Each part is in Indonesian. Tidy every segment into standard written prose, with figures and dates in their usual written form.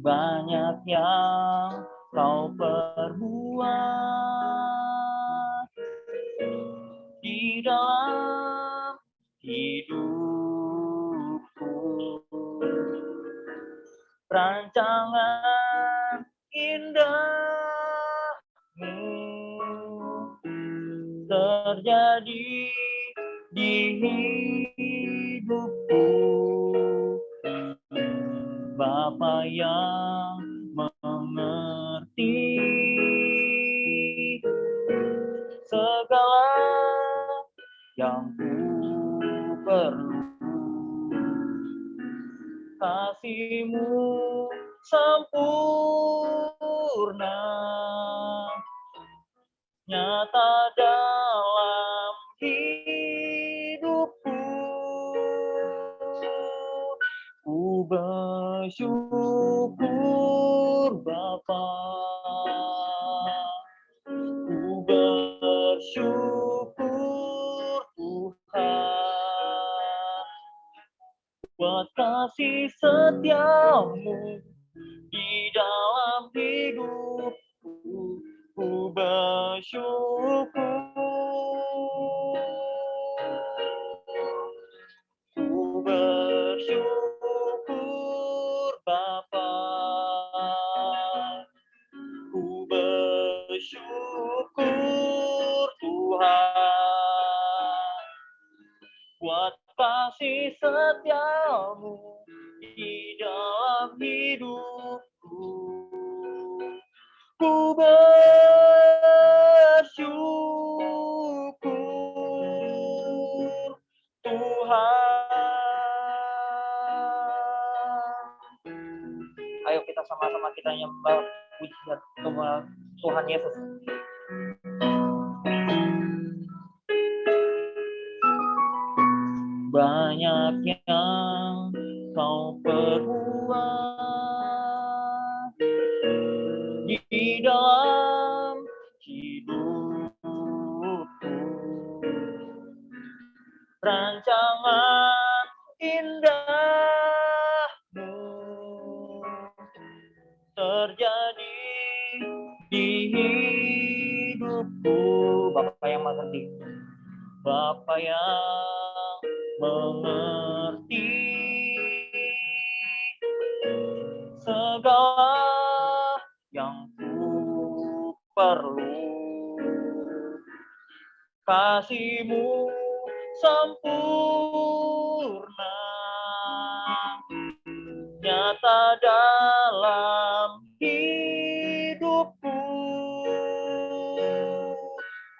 Banyak yang kau perbuat di dalam hidupku, rancangan indahmu terjadi di hidupku. Bapa yang mengerti segala yang ku perlu, kasih-Mu sempurna nyata dalam hidupku. Ku bersyukur Bapa, ku bersyukur Tuhan, buat kasih setia-Mu di dalam hidupku. Ku bersyukur, ku bersyukur Bapa, ku bersyukur Tuhan, buat kasih setia-Mu di dalam hidupku. Ku bersyukur Tuhan. Ayo kita sama-sama kita nyembah pujian Tuhan Yesus. Banyak yang kau perbuat di dalam hidupku, rancangan indahmu terjadi di hidupku. Bapa yang mengerti, Bapa yang mengerti segala yang ku perlu, kasih-Mu sempurna nyata dalam hidupku.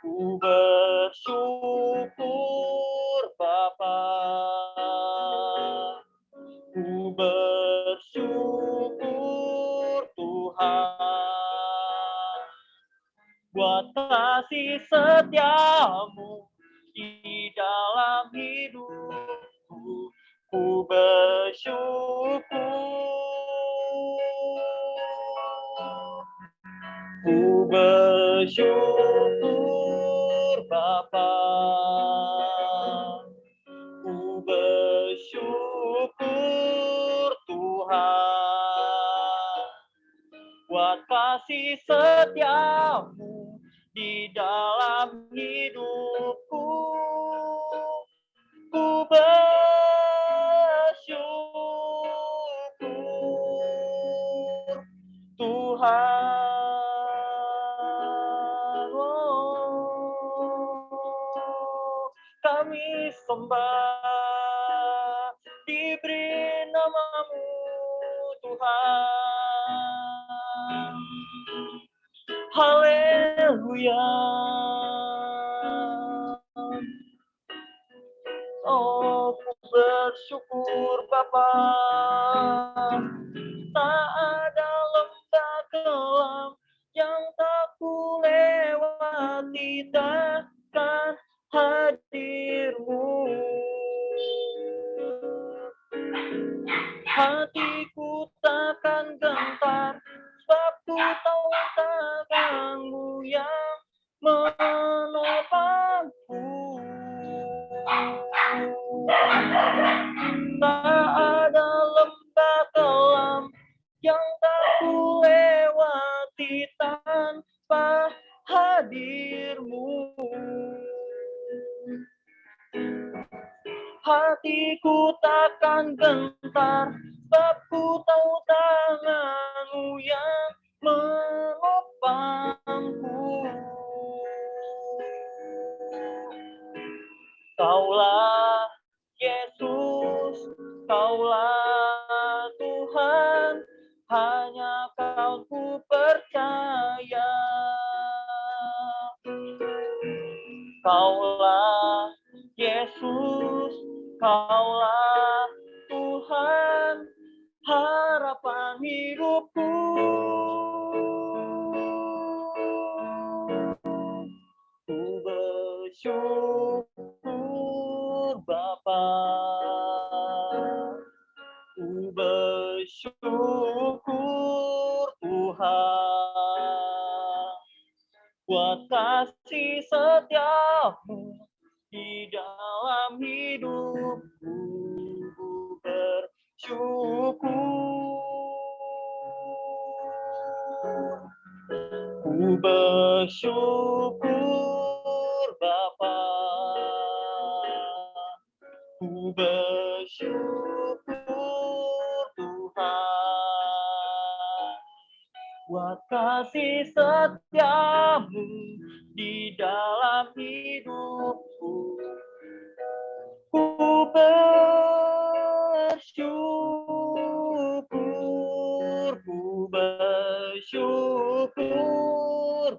Ku bersyukur Bapa, ku bersyukur Tuhan, buat kasih setia-Mu di dalam hidupku. Ku bersyukur, ku bersyukur Bapa, ku bersyukur Tuhan, buat kasih setia-Mu di dalam hidupku. Ku bersyukur Tuhan. Kami sembah, diberi nama-Mu Tuhan. Haleluya. Oh, ku bersyukur Bapa. Tak ada lembah kelam yang tak ku lewati, takkan hadir-Mu. Hatiku takkan gentar, sebab ku tahu tangan-Mu yang menopangku. Tak ada lembah kelam yang tak ku lewati tanpa hadir-Mu. Hatiku takkan gentar, sebab ku tahu tangan-Mu yang menopangku. Kaulah Yesus, Kaulah Tuhan, hanya Kau ku percaya. Kaulah Yesus, Kaulah Tuhan, harapan hidupku. Ku bersyukur Bapa, ku bersyukur Tuhan, buat kasih setia-Mu di dalam hidupku. Ku bersyukur, ku bersyukur Bapa, ku bersyukur Tuhan, buat kasih setia-Mu di dalam hidupku. Ku bersyukur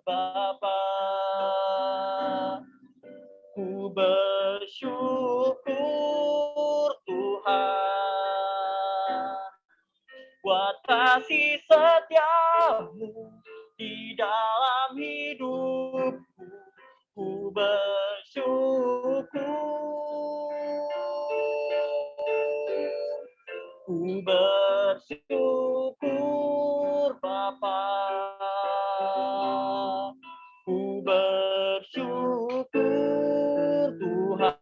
Bapa, ku bersyukur Tuhan, buat kasih setia-Mu di dalam hidupku. Ku bersyukur Bapa, ku bersyukur Tuhan,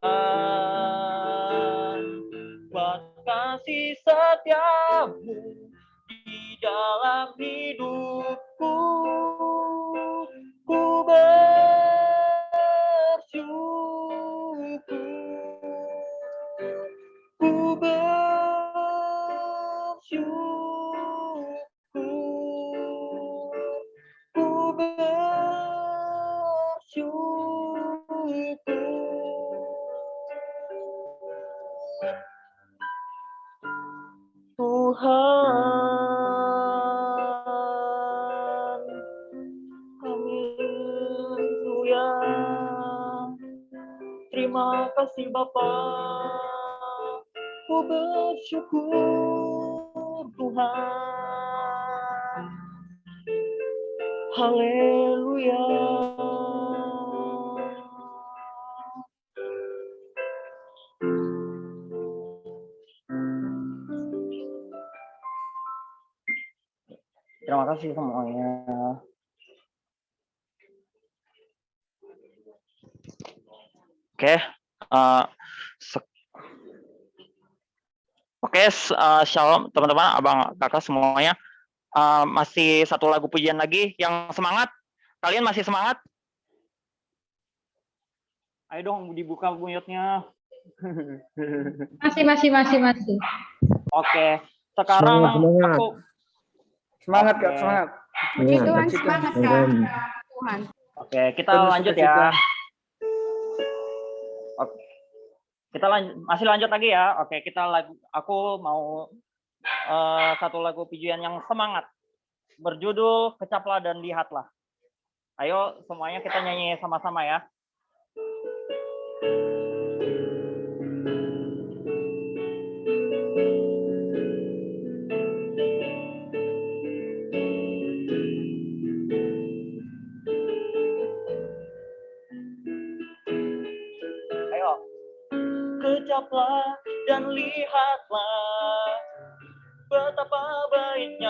buat kasih setia-Mu di dalam hidupku. Ku bersyukur, ku bersyukur, ku bersyukur Tuhan. Haleluya. Terima kasih Bapa. Ku bersyukur Tuhan. Haleluya. Terima kasih semuanya. Oke, shalom teman-teman, abang kakak semuanya. Masih satu lagu pujian lagi yang semangat. Kalian masih semangat? Ayo dong dibuka mute-nya. Masih. Oke, sekarang semangat. aku Semangat Kak, semangat. Puji Tuhan, semangat Kak. Tuhan. Oke, kita lanjut ya. Oke. Kita masih lanjut lagi ya. Oke, aku mau satu lagu pujian yang semangat. Berjudul Kecaplah dan Lihatlah. Ayo semuanya kita nyanyi sama-sama ya.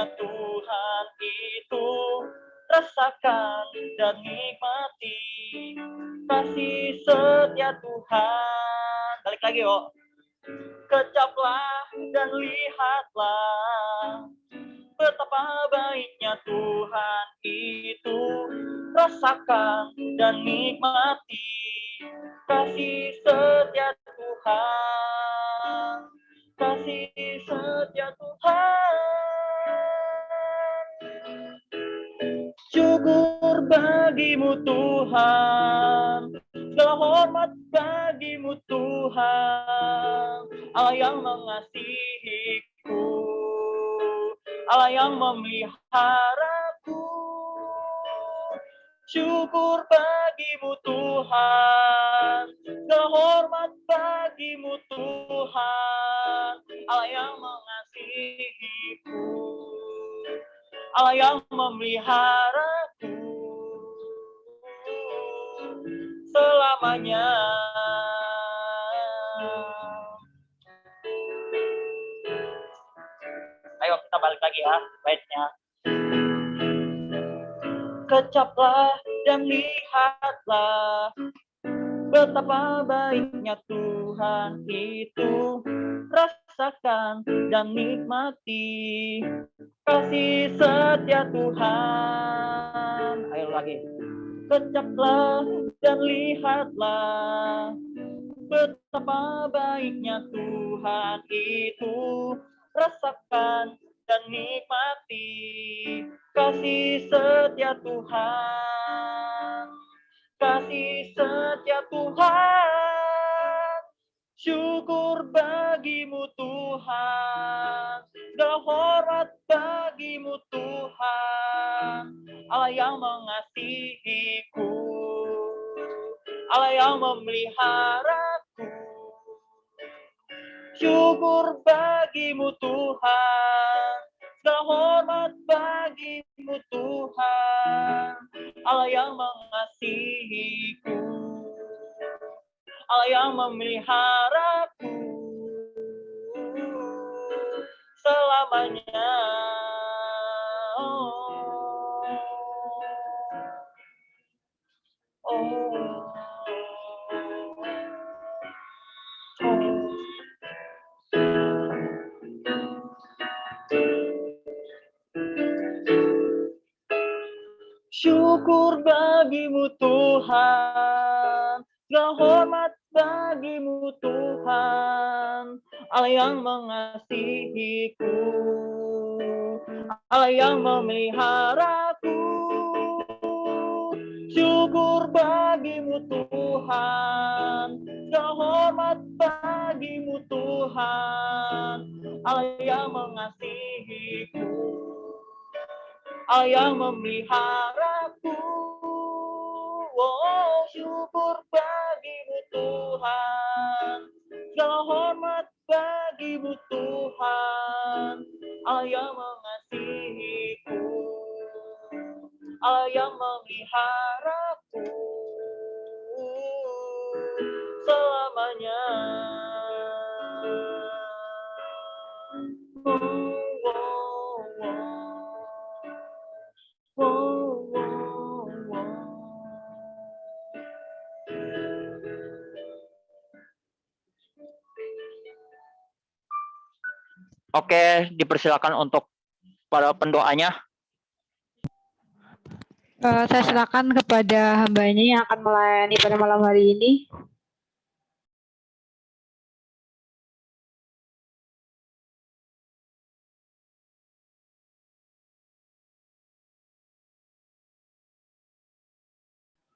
baiknya Tuhan itu, rasakan dan nikmati kasih setia Tuhan. Balik lagi yuk. Kecaplah dan lihatlah betapa baiknya Tuhan itu, rasakan dan nikmati kasih setia Tuhan, kasih setia Tuhan. Syukur bagimu Tuhan, segala hormat bagimu Tuhan, Allah yang mengasihiku, Allah yang memeliharaku. Syukur bagimu Tuhan, segala hormat bagimu Tuhan, Allah yang mengasihiku, Allah yang memeliharaku selamanya. Ayo kita balik lagi ya baitnya. Kecaplah dan lihatlah betapa baiknya Tuhan itu, rasakan dan nikmati kasih setia Tuhan. Ayo lagi. Kecaplah dan lihatlah betapa baiknya Tuhan itu, rasakan dan nikmati kasih setia Tuhan, kasih setia Tuhan. Syukur bagimu Tuhan, segala hormat bagimu Tuhan, Allah yang mengasihiku, Allah yang memeliharaku. Syukur bagimu Tuhan, segala hormat bagimu Tuhan, Allah yang mengasihiku, Allah yang memeliharaku selamanya. Syukur bagimu Tuhan, segala hormat bagimu Tuhan, Allah yang mengasihiku, Allah yang memeliharaku. Syukur bagimu Tuhan, segala hormat bagimu Tuhan, Allah yang mengasihiku, Allah yang memeliharaku. Oh, syukur bagimu Tuhan, segala hormat bagimu Tuhan, Allah yang mengasihiku, Allah yang memeliharaku selamanya. Oke, dipersilakan untuk para pendoanya. Saya silakan kepada hambanya yang akan melayani pada malam hari ini.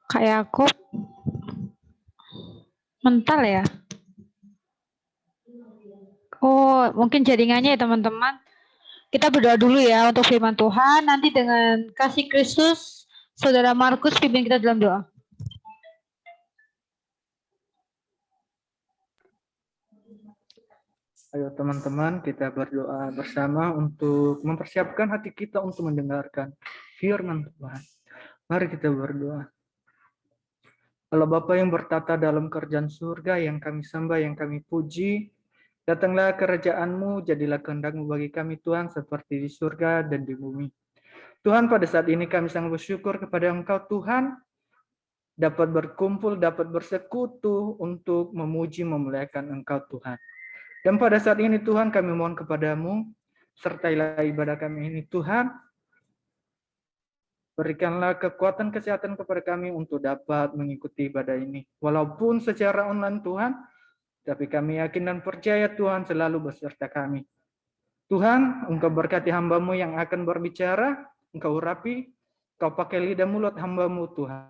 Kak Yakub, mental ya? Oh, mungkin jaringannya ya teman-teman. Kita berdoa dulu ya untuk firman Tuhan. Nanti dengan kasih Kristus, Saudara Markus pimpin kita dalam doa. Ayo teman-teman, kita berdoa bersama untuk mempersiapkan hati kita untuk mendengarkan firman Tuhan. Mari kita berdoa. Allah Bapa yang bertata dalam kerajaan surga, yang kami sembah, yang kami puji, Datanglah kerajaan-Mu, jadilah kehendak-Mu bagi kami Tuhan, seperti di surga dan di bumi. Tuhan, pada saat ini kami sangat bersyukur kepada Engkau Tuhan, dapat berkumpul, dapat bersekutu untuk memuji, memuliakan Engkau Tuhan. Dan pada saat ini Tuhan kami mohon kepadamu, sertailah ibadah kami ini Tuhan, berikanlah kekuatan kesehatan kepada kami untuk dapat mengikuti ibadah ini. Walaupun secara online Tuhan, tapi kami yakin dan percaya Tuhan selalu beserta kami. Tuhan, Engkau berkati hamba-Mu yang akan berbicara, Engkau urapi, Engkau pakai lidah mulut hamba-Mu Tuhan.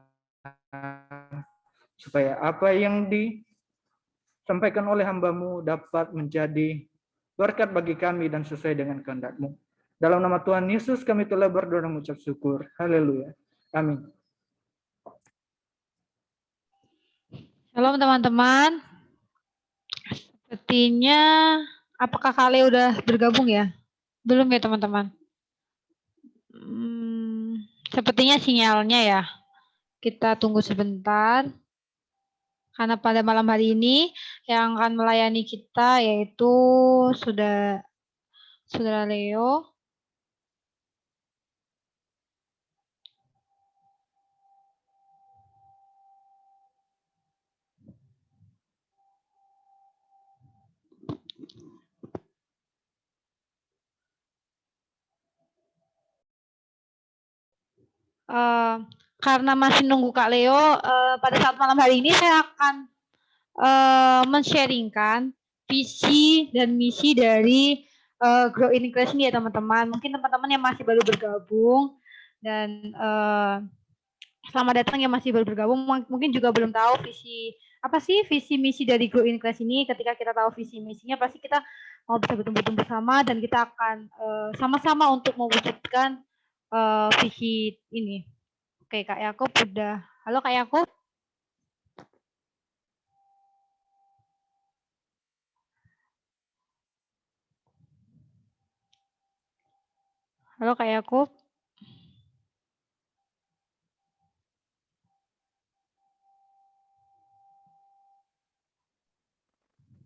Supaya apa yang disampaikan oleh hamba-Mu dapat menjadi berkat bagi kami dan sesuai dengan kehendak-Mu. Dalam nama Tuhan Yesus kami telah berdoa dan mengucap syukur. Haleluya. Amin. Shalom teman-teman. Sepertinya, apakah kalian udah bergabung ya? Belum ya teman-teman? Sepertinya sinyalnya ya. Kita tunggu sebentar. Karena pada malam hari ini yang akan melayani kita yaitu Saudara Leo. Karena masih nunggu Kak Leo, pada saat malam hari ini saya akan men-sharingkan visi dan misi dari Grow in Christ ini ya teman-teman. Mungkin teman-teman yang masih baru bergabung dan selamat datang yang masih baru bergabung, mungkin juga belum tahu apa sih visi misi dari Grow in Christ ini. Ketika kita tahu visi misinya, pasti kita mau bisa bertumbuh bersama dan kita akan sama-sama untuk mewujudkan visi ini. Oke, Kak Yakub udah. Halo Kak Yakub. Halo Kak Yakub.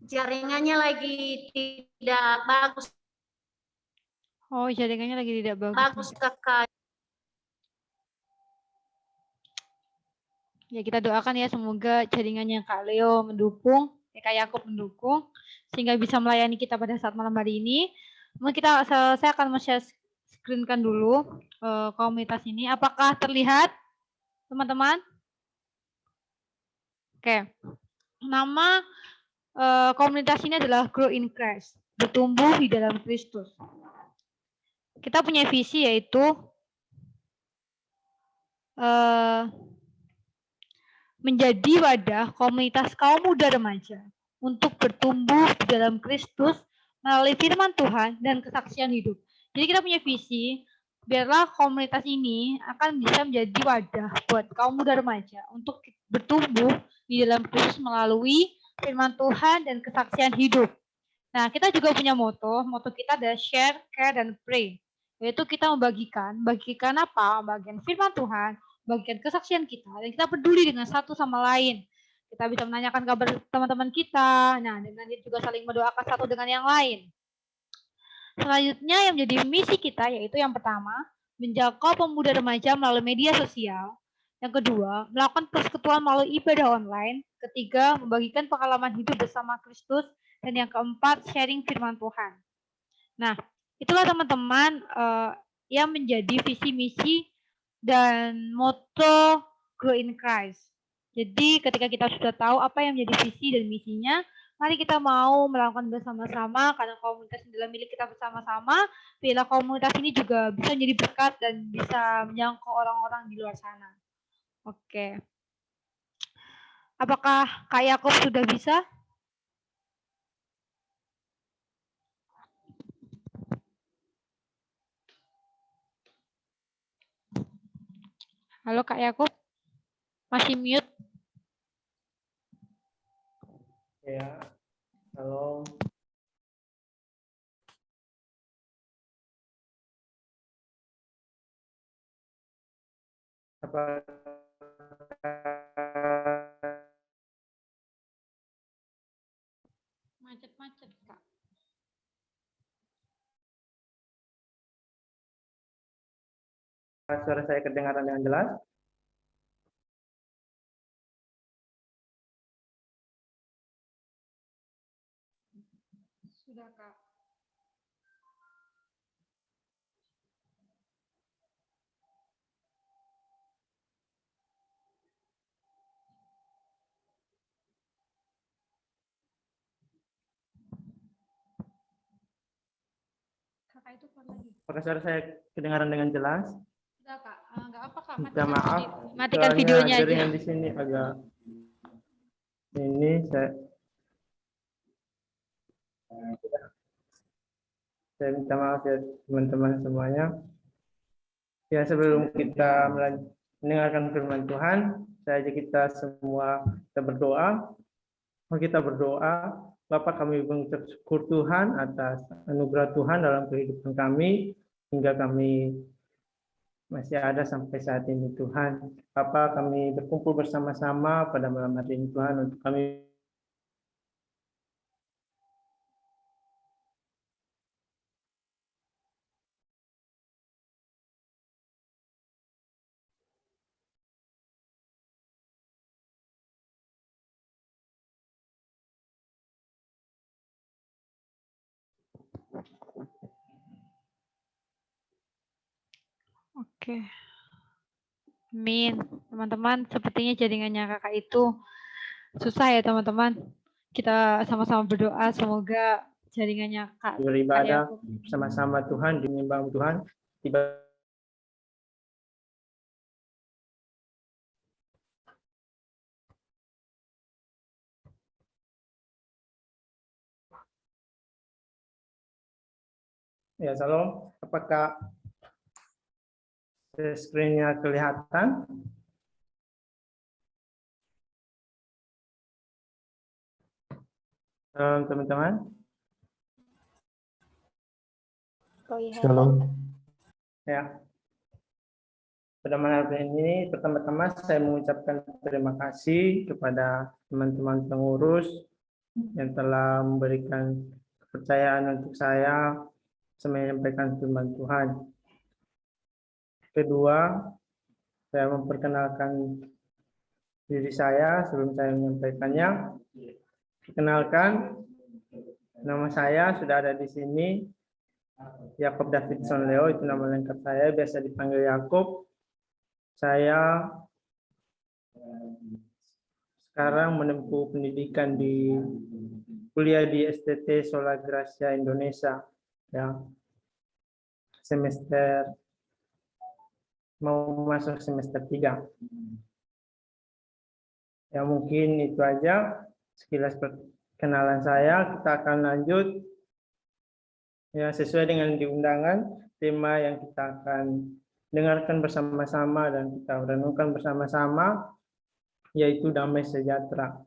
Jaringannya lagi tidak bagus. Oh, jaringannya lagi tidak bagus. Bagus Kakak. Ya, kita doakan ya semoga jaringannya Kak Leo mendukung, Kak Yakub mendukung, sehingga bisa melayani kita pada saat malam hari ini. Mungkin saya akan share screen-kan dulu komunitas ini. Apakah terlihat, teman-teman? Oke. Nama komunitas ini adalah Grow in Christ, bertumbuh di dalam Kristus. Kita punya visi yaitu menjadi wadah komunitas kaum muda remaja untuk bertumbuh di dalam Kristus melalui firman Tuhan dan kesaksian hidup. Jadi kita punya visi, biarlah komunitas ini akan bisa menjadi wadah buat kaum muda remaja untuk bertumbuh di dalam Kristus melalui firman Tuhan dan kesaksian hidup. Nah, kita juga punya moto kita adalah share, care, dan pray. Yaitu kita membagikan apa? Membagikan firman Tuhan, bagian kesaksian kita, dan kita peduli dengan satu sama lain. Kita bisa menanyakan kabar teman-teman kita, nah dengan itu juga saling mendoakan satu dengan yang lain. Selanjutnya yang menjadi misi kita yaitu yang pertama, menjangkau pemuda remaja melalui media sosial. Yang kedua, melakukan persekutuan melalui ibadah online. Ketiga, membagikan pengalaman hidup bersama Kristus. Dan yang keempat, sharing firman Tuhan. Nah, itulah teman-teman yang menjadi visi misi dan moto Grow in Christ. Jadi ketika kita sudah tahu apa yang menjadi visi dan misinya, mari kita mau melakukan bersama-sama karena komunitas adalah milik kita bersama-sama. Bila komunitas ini juga bisa menjadi berkat dan bisa menjangkau orang-orang di luar sana. Oke. Apakah Kak Yakub sudah bisa? Halo Kak Yakub, masih mute? Ya, halo. Apa Macet-macet Kak. suara saya kedengaran dengan jelas? Sudah, Kak. Kakak itu keluar lagi. Apakah suara saya kedengaran dengan jelas? Sudah, Kak. Enggak apa, Kak. Minta maaf. Matikan Soalnya videonya aja. jaringan di sini agak ini saya minta maaf ya teman-teman semuanya. Ya, sebelum kita mendengarkan firman Tuhan, saya ajak kita semua kita berdoa. Mari kita berdoa. Bapa, kami mengucap syukur Tuhan atas anugerah Tuhan dalam kehidupan kami hingga kami masih ada sampai saat ini Tuhan. Bapa, kami berkumpul bersama-sama pada malam hari ini Tuhan untuk kami Oke. Amin. Teman-teman, sepertinya jaringannya kakak itu susah ya teman-teman. Kita sama-sama berdoa semoga jaringannya kak beribadah Yakub. bersama-sama Tuhan, menyembah Tuhan. Ya, Salam. Apakah screen-nya kelihatan? Teman-teman. Shalom. Ya. Pada malam hari ini, pertama-tama saya mengucapkan terima kasih kepada teman-teman pengurus yang telah memberikan kepercayaan untuk saya menyampaikan firman Tuhan. Kedua, saya memperkenalkan diri saya sebelum saya menyampaikannya. Perkenalkan, nama saya sudah ada di sini, Yakub Davidson Leo, itu nama lengkap saya, biasa dipanggil Yakub. Saya sekarang menempuh pendidikan di kuliah di STT Sola Gracia Indonesia, ya, semester mau masuk semester 3. Ya, mungkin itu aja sekilas perkenalan saya. Kita akan lanjut ya sesuai dengan di undangan, tema yang kita akan dengarkan bersama-sama dan kita renungkan bersama-sama yaitu damai sejahtera.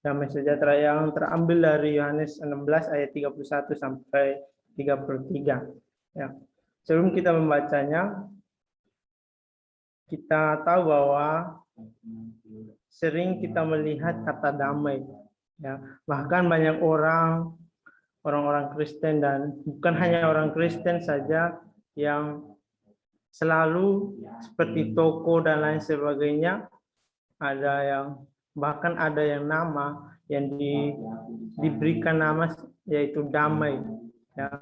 Damai sejahtera yang terambil dari Yohanes 16 ayat 31 sampai 33. Ya. Sebelum kita membacanya, kita tahu bahwa sering kita melihat kata damai. Ya. Bahkan banyak orang-orang Kristen dan bukan hanya orang Kristen saja yang selalu seperti toko dan lain sebagainya, bahkan ada yang nama yang diberikan nama yaitu damai. Ya.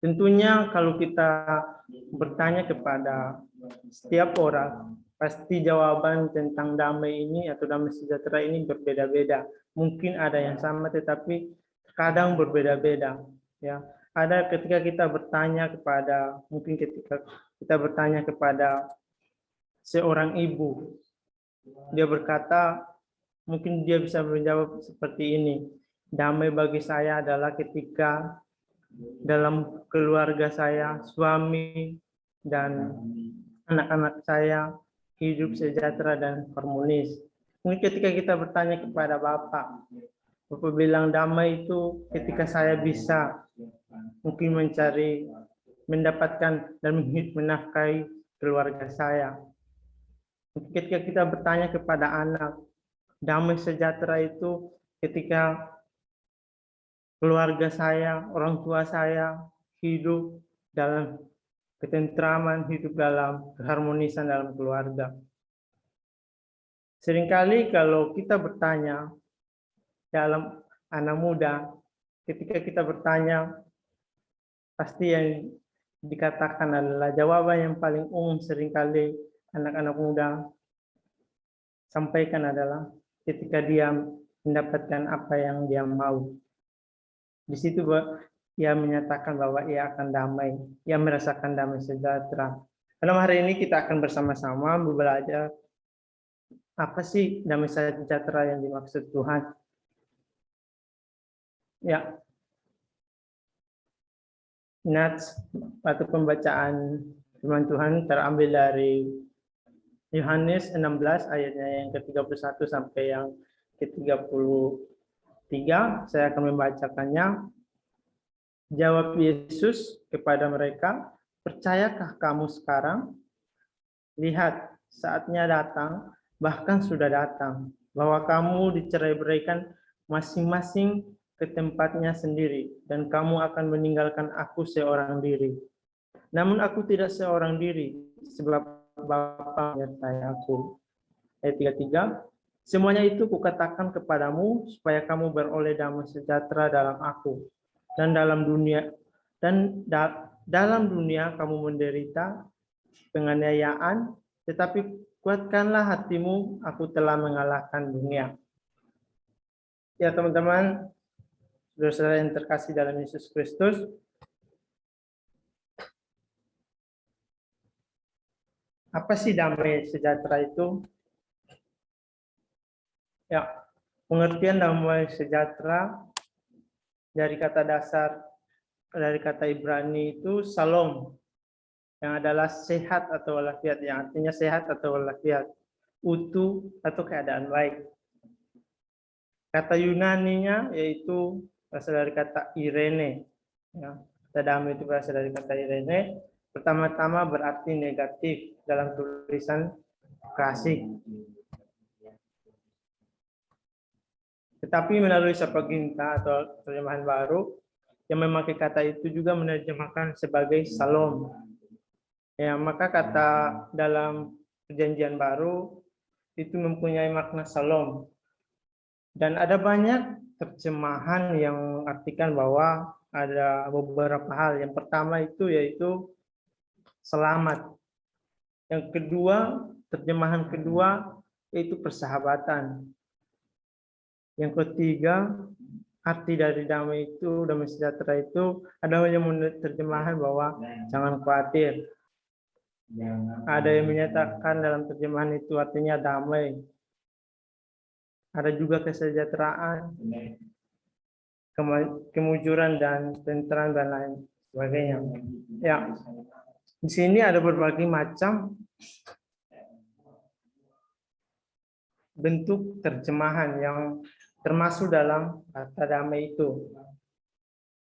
Tentunya kalau kita bertanya kepada setiap orang, pasti jawaban tentang damai ini atau damai sejahtera ini berbeda-beda. Mungkin ada yang sama tetapi kadang berbeda-beda. Ya. Ada ketika kita bertanya kepada seorang ibu, dia berkata, mungkin dia bisa menjawab seperti ini, damai bagi saya adalah ketika dalam keluarga saya, suami dan anak-anak saya hidup sejahtera dan harmonis. Mungkin ketika kita bertanya kepada Bapak bilang damai itu ketika saya bisa mungkin mendapatkan dan menafkahi keluarga saya. Ketika kita bertanya kepada anak, damai sejahtera itu ketika keluarga saya, orang tua saya hidup dalam ketentraman, hidup dalam keharmonisan dalam keluarga. Seringkali kalau kita bertanya dalam anak muda, ketika kita bertanya, pasti yang dikatakan adalah jawaban yang paling umum seringkali anak-anak muda sampaikan adalah ketika dia mendapatkan apa yang dia mau. Di situ ia menyatakan bahwa ia akan damai, ia merasakan damai sejahtera. Dalam hari ini kita akan bersama-sama belajar apa sih damai sejahtera yang dimaksud Tuhan. Ya, nats atau pembacaan firman Tuhan terambil dari Yohanes 16 ayatnya yang ke-31 sampai yang ke-33. Saya akan membacakannya. Jawab Yesus kepada mereka, "Percayakah kamu sekarang? Lihat, saatnya datang, bahkan sudah datang, bahwa kamu dicerai-beraikan masing-masing ke tempatnya sendiri, dan kamu akan meninggalkan aku seorang diri. Namun aku tidak seorang diri, sebab Bapa menyertai aku." Ayat 33, "Semuanya itu kukatakan kepadamu, supaya kamu beroleh damai sejahtera dalam aku. Dan dalam dunia kamu menderita penganiayaan, tetapi kuatkanlah hatimu, aku telah mengalahkan dunia." Ya teman-teman, saudara-saudara yang terkasih dalam Yesus Kristus, apa sih damai sejahtera itu? Ya, pengertian damai sejahtera dari kata dasar, dari kata Ibrani itu shalom, yang adalah sehat atau walafiat, yang artinya sehat atau walafiat, utuh atau keadaan baik. Kata Yunaninya yaitu berasal dari kata Irene. Ya, kata damai itu berasal dari kata Irene. Pertama-tama berarti negatif dalam tulisan kasih. Tetapi melalui Septuaginta atau terjemahan baru yang memakai kata itu juga menerjemahkan sebagai shalom. Ya, maka kata dalam Perjanjian Baru itu mempunyai makna shalom. Dan ada banyak terjemahan yang mengartikan bahwa ada beberapa hal. Yang pertama itu yaitu selamat. Yang kedua, terjemahan kedua yaitu persahabatan. Yang ketiga, arti dari damai itu, damai sejahtera itu ada yang menerjemahkan bahwa jangan khawatir. Ada yang menyatakan dalam terjemahan itu artinya damai. Ada juga kesejahteraan, kemujuran dan tenteram dan lain sebagainya. Ya, di sini ada berbagai macam bentuk terjemahan yang termasuk dalam kata damai itu.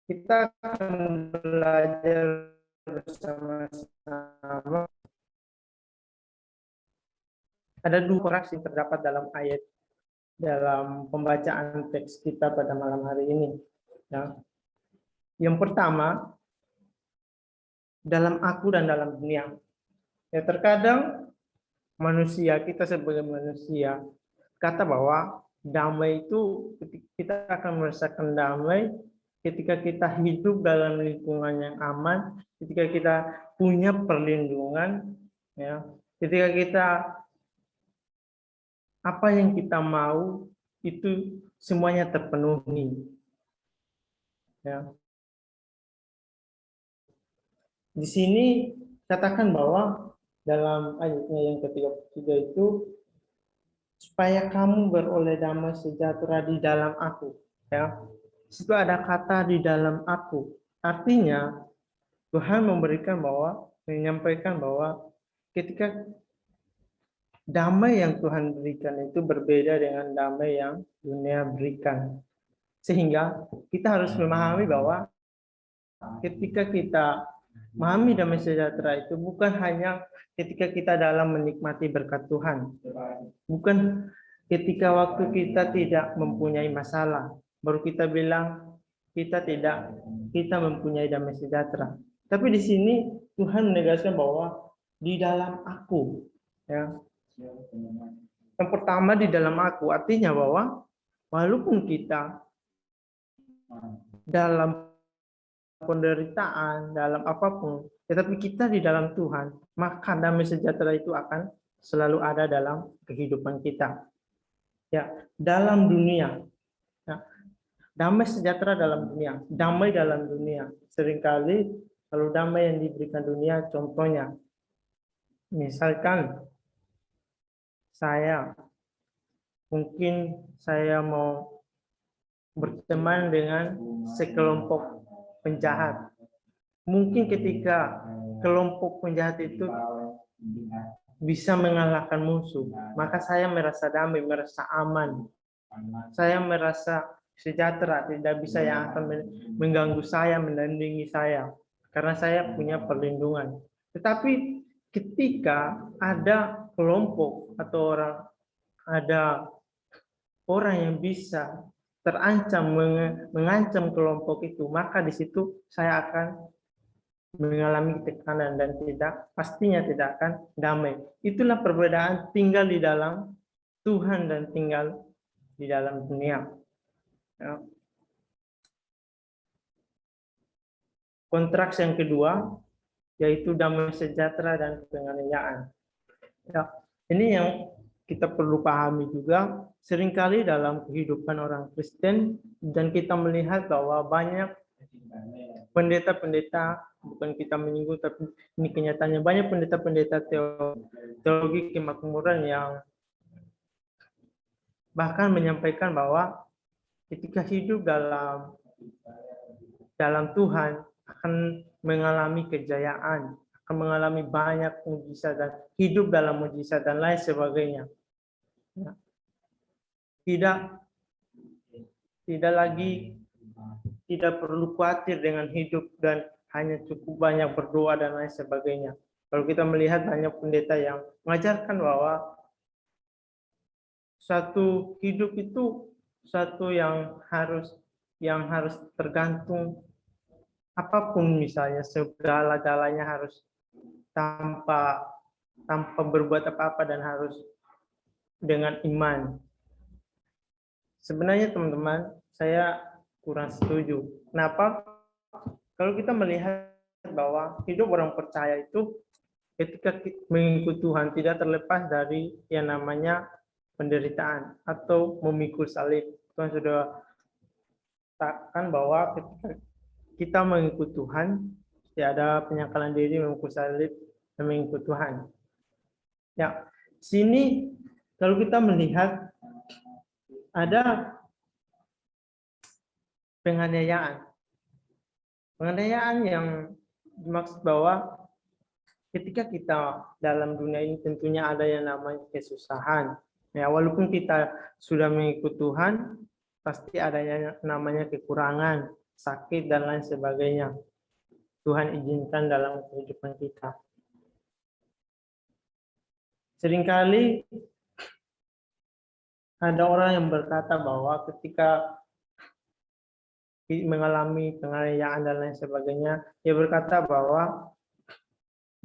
Kita akan belajar bersama-sama. Ada dua koreksi yang terdapat dalam ayat dalam pembacaan teks kita pada malam hari ini. Ya. Yang pertama, dalam aku dan dalam dunia. Ya, terkadang manusia, kita sebagai manusia, kata bahwa damai itu kita akan merasakan damai ketika kita hidup dalam lingkungan yang aman, ketika kita punya perlindungan, ya, ketika kita apa yang kita mau itu semuanya terpenuhi. Ya. Di sini katakan bahwa dalam ayatnya yang ke-33 itu supaya kamu beroleh damai sejahtera di dalam aku. Ya, situ ada kata di dalam aku. Artinya Tuhan menyampaikan bahwa ketika damai yang Tuhan berikan itu berbeda dengan damai yang dunia berikan. Sehingga kita harus memahami bahwa ketika kita memahami damai sejahtera itu bukan hanya ketika kita dalam menikmati berkat Tuhan. Bukan ketika waktu kita tidak mempunyai masalah. Baru kita bilang, kita mempunyai damai sejahtera. Tapi di sini Tuhan menegaskan bahwa di dalam aku, ya. Yang pertama di dalam aku artinya bahwa walaupun kita dalam penderitaan, dalam apapun, tetapi kita di dalam Tuhan, maka damai sejahtera itu akan selalu ada dalam kehidupan kita. Ya, dalam dunia. Ya, damai sejahtera dalam dunia, damai dalam dunia. Seringkali kalau damai yang diberikan dunia, contohnya, misalkan mungkin saya mau berteman dengan sekelompok penjahat. Mungkin ketika kelompok penjahat itu bisa mengalahkan musuh, maka saya merasa damai, merasa aman. Saya merasa sejahtera, tidak bisa yang akan mengganggu saya, menandingi saya, karena saya punya perlindungan. Tetapi ketika ada kelompok atau ada orang yang bisa terancam, mengancam kelompok itu, maka di situ saya akan mengalami tekanan dan pastinya tidak akan damai. Itulah perbedaan tinggal di dalam Tuhan dan tinggal di dalam dunia. Ya. Kontras yang kedua yaitu damai sejahtera dan penganiayaan. Ya, ini yang kita perlu pahami juga. Seringkali dalam kehidupan orang Kristen dan kita melihat bahwa banyak pendeta-pendeta, bukan kita menyinggung tapi ini kenyataannya, banyak pendeta-pendeta teologi kemakmuran yang bahkan menyampaikan bahwa ketika hidup dalam Tuhan akan mengalami kejayaan, akan mengalami banyak mujizat dan hidup dalam mujizat dan lain sebagainya. Ya. Tidak perlu khawatir dengan hidup dan hanya cukup banyak berdoa dan lain sebagainya. Kalau kita melihat banyak pendeta yang mengajarkan bahwa suatu hidup itu suatu yang harus tergantung apapun, misalnya segala-galanya harus tanpa berbuat apa-apa dan harus dengan iman. Sebenarnya teman-teman, saya kurang setuju. Kenapa? Kalau kita melihat bahwa hidup orang percaya itu ketika mengikut Tuhan tidak terlepas dari yang namanya penderitaan atau memikul salib. Tuhan sudah katakan bahwa ketika kita mengikut Tuhan, tidak ada penyangkalan diri, memikul salib dan mengikut Tuhan. Ya, sini kalau kita melihat ada penganiayaan. Penganiayaan yang dimaksud bahwa ketika kita dalam dunia ini tentunya ada yang namanya kesusahan. Ya, walaupun kita sudah mengikut Tuhan, pasti ada yang namanya kekurangan, sakit dan lain sebagainya. Tuhan izinkan dalam kehidupan kita. Seringkali ada orang yang berkata bahwa ketika mengalami penganiayaan dan lain sebagainya, dia berkata bahwa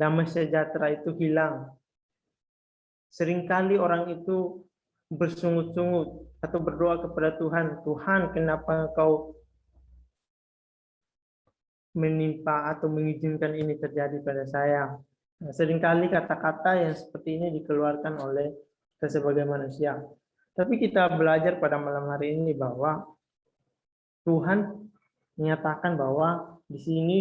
damai sejahtera itu hilang. Seringkali orang itu bersungut-sungut atau berdoa kepada Tuhan, Tuhan kenapa Engkau menimpa atau mengizinkan ini terjadi pada saya. Nah, seringkali kata-kata yang seperti ini dikeluarkan oleh kita sebagai manusia. Tapi kita belajar pada malam hari ini bahwa Tuhan menyatakan bahwa di sini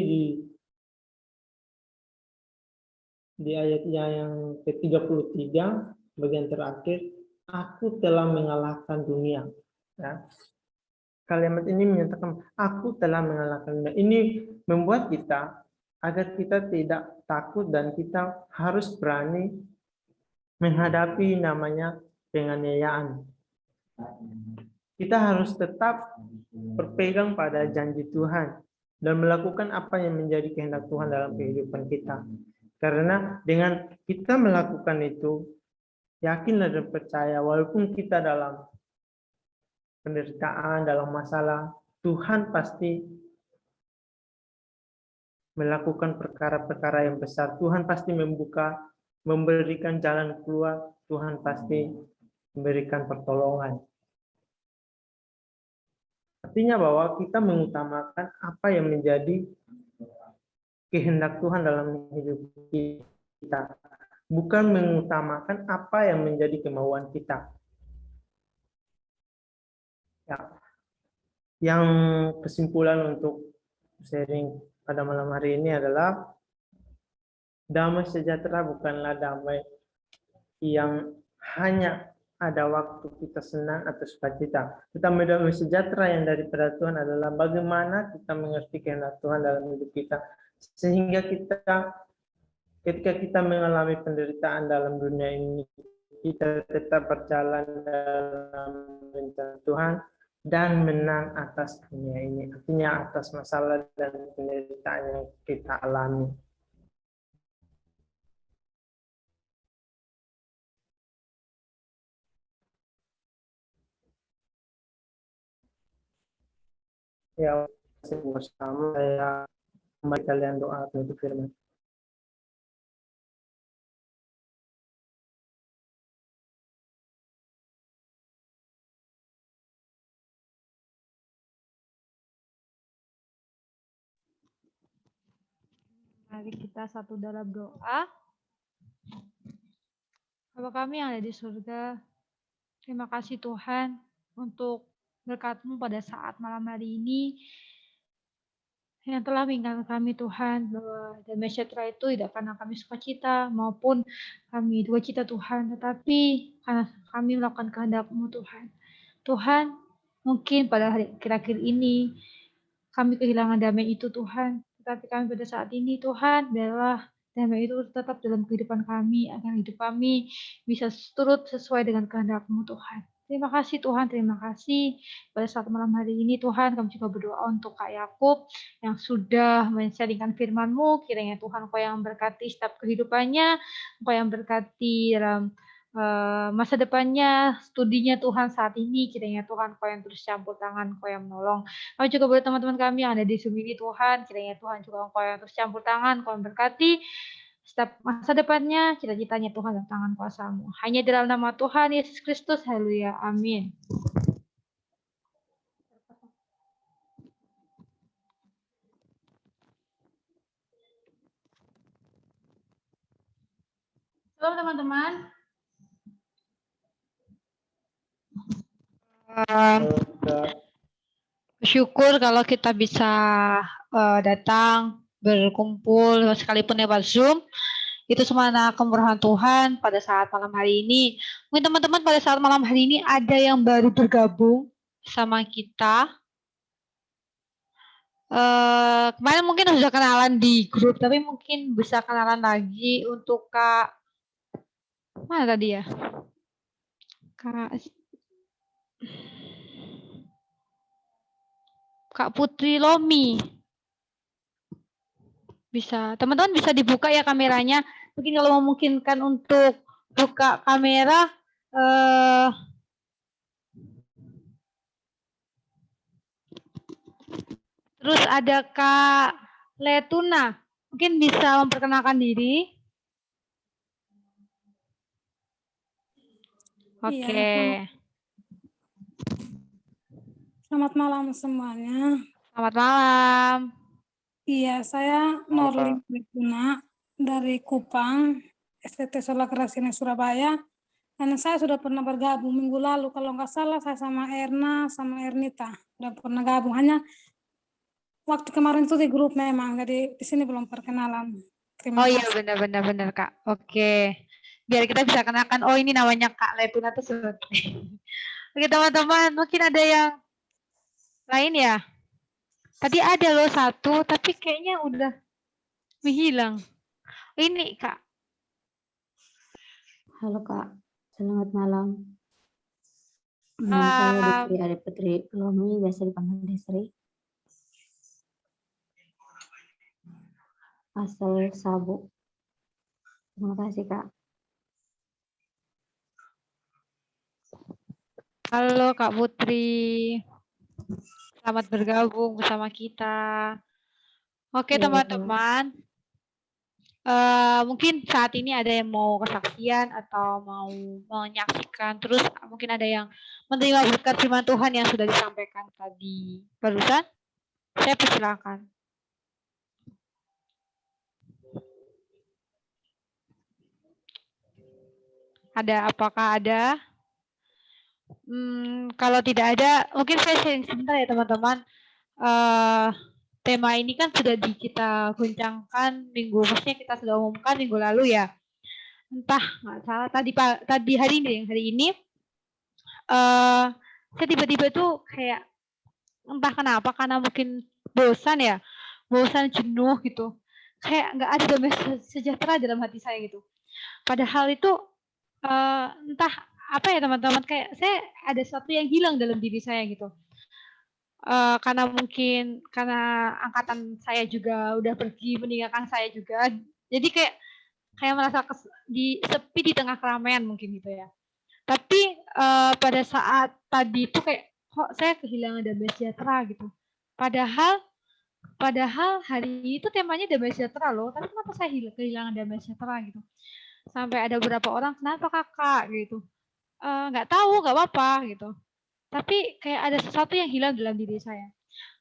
di ayatnya yang ke-33 bagian terakhir, aku telah mengalahkan dunia. Ya. Kalimat ini menyatakan aku telah mengalahkan dunia. Ini membuat kita agar kita tidak takut dan kita harus berani menghadapi namanya penganiayaan. Kita harus tetap berpegang pada janji Tuhan dan melakukan apa yang menjadi kehendak Tuhan dalam kehidupan kita. Karena dengan kita melakukan itu, yakinlah dan percaya walaupun kita dalam penderitaan, dalam masalah, Tuhan pasti melakukan perkara-perkara yang besar. Tuhan pasti memberikan jalan keluar. Tuhan pasti memberikan pertolongan. Artinya bahwa kita mengutamakan apa yang menjadi kehendak Tuhan dalam hidup kita. Bukan mengutamakan apa yang menjadi kemauan kita. Ya. Yang kesimpulan untuk sharing pada malam hari ini adalah damai sejahtera bukanlah damai yang hanya ada waktu kita senang atau sukacita. Tetapi damai sejahtera yang daripada Tuhan adalah bagaimana kita mengerti kehendak Tuhan dalam hidup kita. Sehingga ketika kita mengalami penderitaan dalam dunia ini, kita tetap berjalan dalam rencana Tuhan dan menang atas dunia ini. Artinya atas masalah dan penderitaan yang kita alami. Ya, bersama saya kembali kalian doa untuk firman. Mari kita satu dalam doa. Bapa kami yang ada di surga, terima kasih Tuhan untuk berkat-Mu pada saat malam hari ini yang telah mengingatkan kami Tuhan bahwa damai sejahtera itu tidak karena kami sukacita maupun kami duka cita Tuhan, tetapi karena kami melakukan kehendak-Mu Tuhan. Tuhan, mungkin pada hari akhir-akhir ini kami kehilangan damai itu Tuhan, tetapi kami pada saat ini Tuhan biarlah damai itu tetap dalam kehidupan kami agar hidup kami bisa turut sesuai dengan kehendak-Mu Tuhan. Terima kasih Tuhan, terima kasih pada saat malam hari ini Tuhan kami juga berdoa untuk Kak Yakub yang sudah men-sharingkan firman-Mu. Kiranya Tuhan Engkau yang berkati setiap kehidupannya, Engkau yang berkati dalam masa depannya, studinya Tuhan saat ini. Kiranya Tuhan Engkau yang terus campur tangan, Engkau yang menolong. Kami juga buat teman-teman kami yang ada di Zoom ini Tuhan, kiranya Tuhan juga Engkau yang terus campur tangan, Engkau yang berkati setiap masa depannya, cita-citanya Tuhan dalam tangan kuasa-Mu. Hanya dalam nama Tuhan Yesus Kristus, haleluya, amin. Shalom teman-teman. Bersyukur kalau kita bisa datang berkumpul sekalipun lewat Zoom. Itu semua anak kemurahan Tuhan pada saat malam hari ini. Mungkin teman-teman pada saat malam hari ini ada yang baru bergabung sama kita. Kemarin mungkin sudah kenalan di grup, tapi mungkin bisa kenalan lagi untuk Kak. Mana tadi ya? Kak Putri Lomi. Bisa, teman-teman bisa dibuka ya kameranya. Mungkin kalau memungkinkan untuk buka kamera, terus ada Kak Letuna, mungkin bisa memperkenalkan diri. Oke. Iya, selamat malam semuanya. Selamat malam. Iya, saya Norlin Letuna dari Kupang, STT Solar Kerasina Surabaya. Dan saya sudah pernah bergabung minggu lalu, kalau nggak salah saya sama Erna, sama Ernita. Udah pernah gabung, hanya waktu kemarin itu di grup memang, jadi di sini belum perkenalan. Terima iya kasih. benar Kak. Oke. Biar kita bisa kenalkan, oh ini namanya Kak Letuna tuh seperti. Oke teman-teman, mungkin ada yang lain ya? Tadi ada loh satu, tapi kayaknya udah menghilang. Ini Kak. Halo Kak, selamat malam. Nama saya Destri Ari Putri Lomi, biasa dipanggil Destri. Asal Sabu. Terima kasih Kak. Halo Kak Putri. Selamat bergabung bersama kita. Oke, Iya. teman-teman. Mungkin saat ini ada yang mau kesaksian atau mau menyaksikan, terus mungkin ada yang menerima berkat firman Tuhan yang sudah disampaikan tadi barusan. Saya persilakan. Apakah ada? Kalau tidak ada, mungkin saya sharing sebentar ya teman-teman. Tema ini kan sudah kita goncangkan maksudnya kita sudah umumkan minggu lalu ya. Entah nggak salah tadi hari ini saya tiba-tiba tuh kayak entah kenapa, karena mungkin bosan jenuh gitu, kayak nggak ada damai sejahtera dalam hati saya gitu. Padahal itu entah apa ya teman-teman, kayak saya ada sesuatu yang hilang dalam diri saya gitu. Karena angkatan saya juga udah pergi meninggalkan saya juga, jadi kayak merasa sepi di tengah keramaian mungkin gitu ya. Tapi pada saat tadi itu kayak kok saya kehilangan damai sejahtera gitu. Padahal hari itu temanya damai sejahtera loh, tapi kenapa saya kehilangan damai sejahtera gitu. Sampai ada beberapa orang, kenapa kakak gitu. Nggak tahu, nggak apa-apa gitu. Tapi kayak ada sesuatu yang hilang dalam diri saya.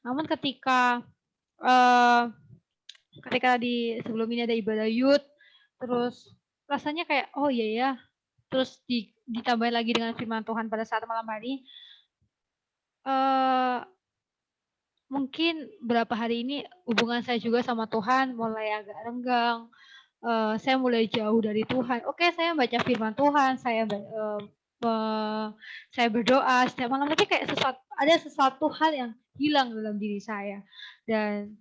Namun ketika sebelum ini ada ibadah youth, terus rasanya kayak oh iya ya, terus ditambah lagi dengan firman Tuhan pada saat malam hari, mungkin berapa hari ini hubungan saya juga sama Tuhan mulai agak renggang. Saya mulai jauh dari Tuhan. Oke, saya baca firman Tuhan, saya berdoa setiap malam, tapi kayak ada sesuatu hal yang hilang dalam diri saya. Dan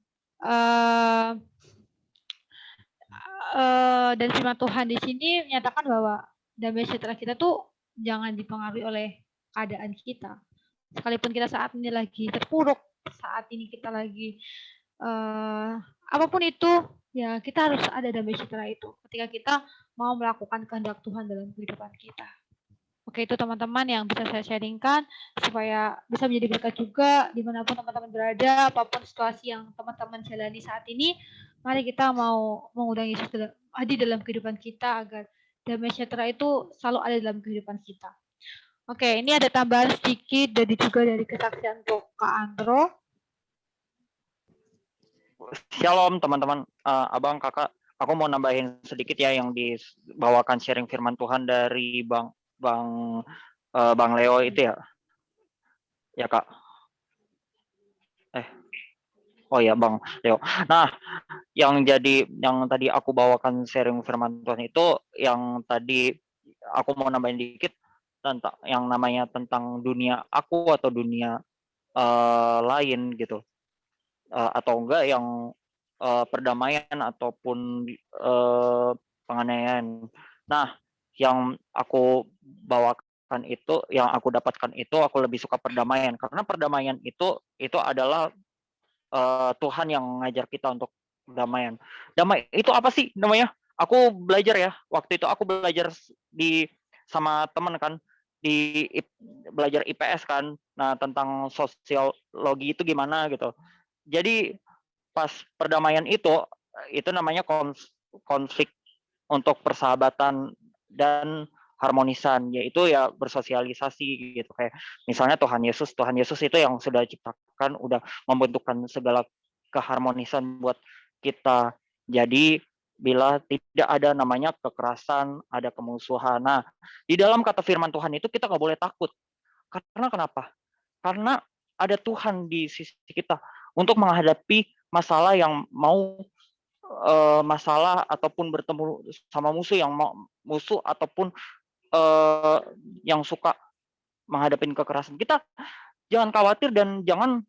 firman Tuhan di sini menyatakan bahwa damai sejahtera kita tuh jangan dipengaruhi oleh keadaan kita. Sekalipun kita saat ini lagi terpuruk, saat ini kita lagi apapun itu, ya kita harus ada damai sejahtera itu ketika kita mau melakukan kehendak Tuhan dalam kehidupan kita. Oke, itu teman-teman yang bisa saya sharingkan supaya bisa menjadi berkat juga dimanapun teman-teman berada, apapun situasi yang teman-teman jalani saat ini. Mari kita mau mengundang Yesus hadir dalam kehidupan kita agar damai sejahtera itu selalu ada dalam kehidupan kita. Oke, ini ada tambahan sedikit dari kesaksian untuk Kak Andro. Shalom teman-teman, abang, kakak. Aku mau nambahin sedikit ya yang dibawakan sharing firman Tuhan dari Bang Leo itu ya. Ya Kak. Oh ya Bang Leo. Nah, yang tadi aku bawakan sharing firman Tuhan itu yang tadi aku mau nambahin dikit tentang yang namanya tentang dunia aku atau dunia lain gitu. Atau enggak yang perdamaian ataupun penganiayaan. Nah, yang aku bawakan itu, yang aku dapatkan itu, aku lebih suka perdamaian karena perdamaian itu adalah Tuhan yang ngajar kita untuk perdamaian. Damai itu apa sih namanya? Aku belajar ya. Waktu itu aku belajar sama teman kan belajar IPS kan. Nah, tentang sosiologi itu gimana gitu. Jadi pas perdamaian itu namanya konflik untuk persahabatan dan harmonisan, yaitu ya bersosialisasi gitu. Kayak misalnya Tuhan Yesus itu yang sudah ciptakan, udah membentukkan segala keharmonisan buat kita. Jadi bila tidak ada namanya kekerasan, ada kemusuhan. Nah, di dalam kata firman Tuhan itu kita nggak boleh takut. Karena kenapa? Karena ada Tuhan di sisi kita untuk menghadapi masalah yang masalah ataupun bertemu sama musuh ataupun yang suka menghadapi kekerasan. Kita jangan khawatir dan jangan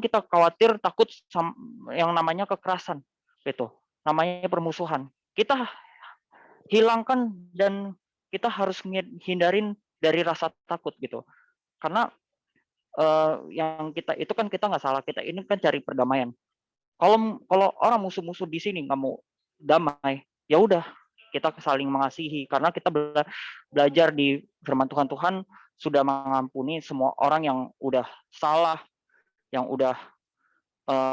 kita khawatir takut yang namanya kekerasan, itu namanya permusuhan. Kita hilangkan dan kita harus hindarin dari rasa takut gitu. Karena yang kita itu kan kita nggak salah, kita ini kan cari perdamaian. Kalau orang musuh-musuh di sini nggak mau damai, ya udah kita saling mengasihi karena kita belajar di firman Tuhan sudah mengampuni semua orang yang udah salah, yang udah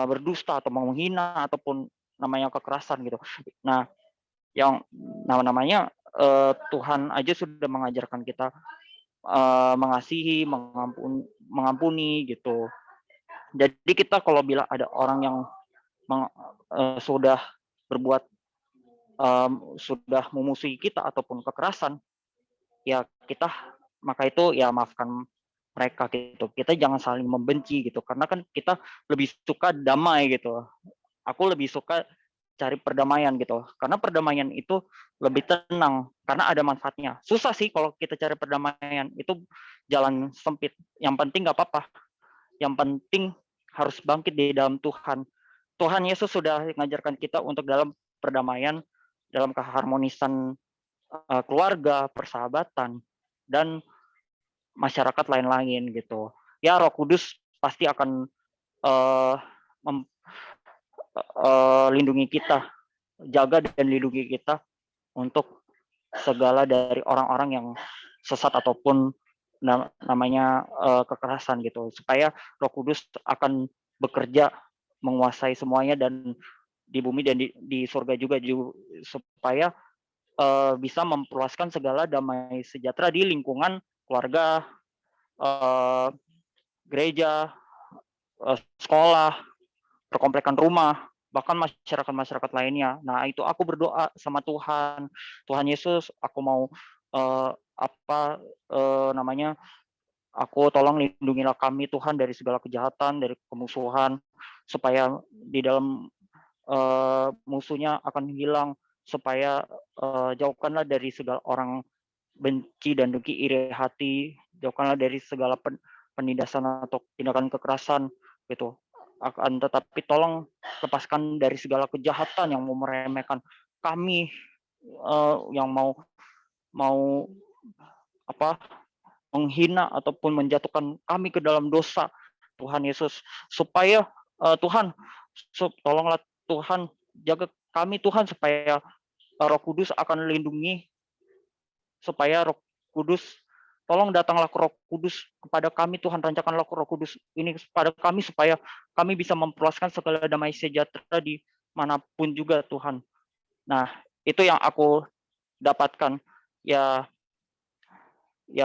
berdusta atau menghina ataupun namanya kekerasan gitu. Nah, yang namanya Tuhan aja sudah mengajarkan kita mengasihi, mengampuni gitu. Jadi kita kalau bila ada orang yang sudah berbuat sudah memusuhi kita ataupun kekerasan, ya kita maka itu ya maafkan mereka gitu. Kita jangan saling membenci gitu, karena kan kita lebih suka damai gitu. Aku lebih suka cari perdamaian gitu, karena perdamaian itu lebih tenang karena ada manfaatnya. Susah sih kalau kita cari perdamaian, itu jalan sempit. Yang penting nggak apa-apa, yang penting harus bangkit di dalam Tuhan. Tuhan Yesus sudah mengajarkan kita untuk dalam perdamaian, dalam keharmonisan keluarga, persahabatan, dan masyarakat lain-lain gitu. Ya, Roh Kudus pasti akan lindungi kita, jaga dan lindungi kita untuk segala dari orang-orang yang sesat ataupun namanya kekerasan gitu, supaya Roh Kudus akan bekerja menguasai semuanya dan di bumi dan di surga juga, supaya bisa memperluaskan segala damai sejahtera di lingkungan keluarga, gereja, sekolah, perkomplekan rumah, bahkan masyarakat-masyarakat lainnya. Nah, itu aku berdoa sama Tuhan, Tuhan Yesus, aku mau aku tolong lindungilah kami Tuhan dari segala kejahatan, dari kemusuhan, supaya di dalam musuhnya akan hilang, supaya jauhkanlah dari segala orang benci dan dengki, iri hati, jauhkanlah dari segala penindasan atau tindakan kekerasan gitu. Akan tetapi tolong lepaskan dari segala kejahatan yang mau meremehkan kami, yang mau menghina ataupun menjatuhkan kami ke dalam dosa, Tuhan Yesus, supaya Tuhan tolonglah Tuhan, jaga kami Tuhan, supaya Roh Kudus akan lindungi, supaya Roh Kudus, tolong datanglah ke Roh Kudus kepada kami Tuhan, rancakanlah Roh Kudus ini kepada kami supaya kami bisa memperluaskan segala damai sejahtera di manapun juga Tuhan. Nah, itu yang aku dapatkan. Ya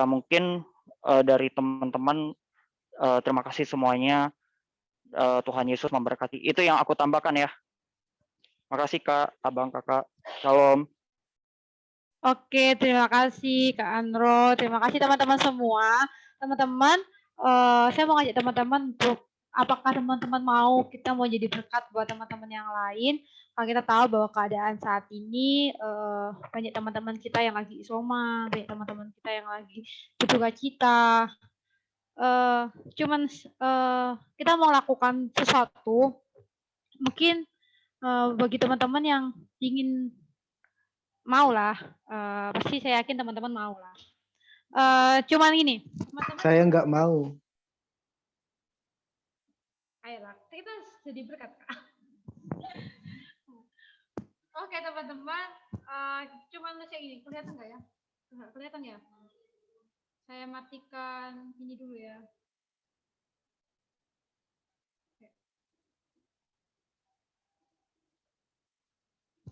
mungkin dari teman-teman, terima kasih semuanya. Tuhan Yesus memberkati. Itu yang aku tambahkan ya. Makasih Kak, Abang, Kakak. Shalom. Oke, terima kasih Kak Andro. Terima kasih teman-teman semua. Teman-teman, saya mau ngajak teman-teman untuk apakah teman-teman mau kita mau jadi berkat buat teman-teman yang lain. Kalau kita tahu bahwa keadaan saat ini banyak teman-teman kita yang lagi isoma, banyak teman-teman kita yang lagi berduka cita. Cuman kita mau lakukan sesuatu, mungkin bagi teman-teman yang ingin mau lah, pasti saya yakin teman-teman mau lah. Cuman ini, teman-teman. Saya nggak mau. Ayolah, kita jadi berkat. Oke teman-teman, cuman saya gini, kelihatan nggak ya? Nggak kelihatan ya? Saya matikan ini dulu ya.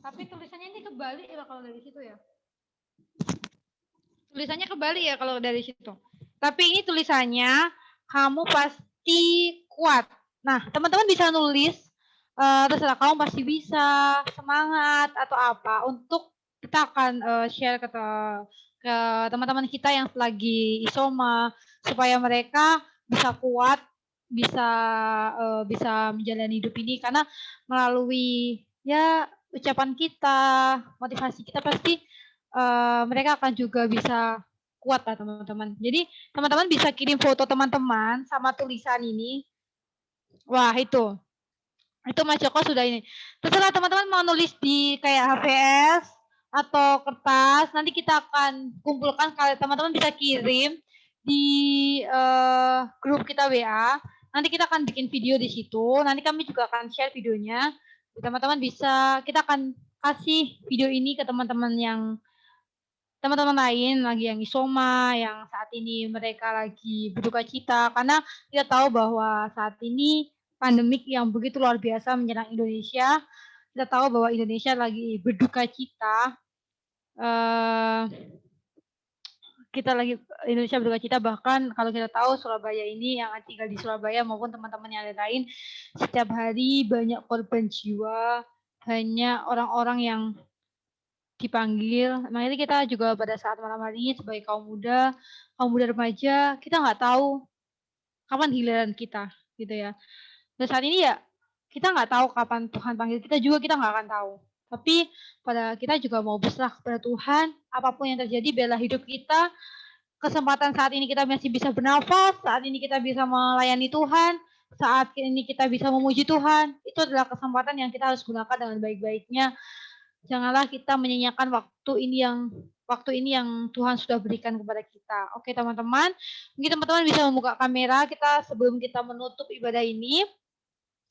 Tapi tulisannya ini kebalik ya kalau dari situ ya. Tulisannya kebalik ya kalau dari situ. Tapi ini tulisannya kamu pasti kuat. Nah, teman-teman bisa nulis, terserah kamu pasti bisa, semangat atau apa. Untuk kita akan share ke teman-teman kita yang lagi isoma, supaya mereka bisa kuat, bisa menjalani hidup ini, karena melalui ya ucapan kita, motivasi kita, pasti mereka akan juga bisa kuat lah teman-teman. Jadi teman-teman bisa kirim foto teman-teman sama tulisan ini. Wah itu Mas Joko sudah ini. Terserah teman-teman mau nulis di kayak HVS atau kertas, nanti kita akan kumpulkan, kalau teman-teman bisa kirim di grup kita WA. Nanti kita akan bikin video di situ. Nanti kami juga akan share videonya. Teman-teman bisa, kita akan kasih video ini ke teman-teman yang teman-teman lain lagi yang isoma, yang saat ini mereka lagi berduka cita, karena kita tahu bahwa saat ini pandemik yang begitu luar biasa menyerang Indonesia. Kita tahu bahwa Indonesia lagi berduka cita. Kita lagi Indonesia berduka cita, bahkan kalau kita tahu Surabaya ini yang tinggal di Surabaya maupun teman-teman yang lain, setiap hari banyak korban jiwa, banyak orang-orang yang dipanggil. Makanya kita juga pada saat malam hari ini sebagai kaum muda remaja, kita nggak tahu kapan giliran kita, gitu ya. Dan saat ini ya kita nggak tahu kapan Tuhan panggil kita juga, kita nggak akan tahu. Tapi pada kita juga mau berserah kepada Tuhan, apapun yang terjadi, biarlah hidup kita, kesempatan saat ini kita masih bisa bernafas, saat ini kita bisa melayani Tuhan, saat ini kita bisa memuji Tuhan, itu adalah kesempatan yang kita harus gunakan dengan baik-baiknya. Janganlah kita menyanyiakan waktu ini yang Tuhan sudah berikan kepada kita. Oke teman-teman, mungkin teman-teman bisa membuka kamera kita sebelum kita menutup ibadah ini.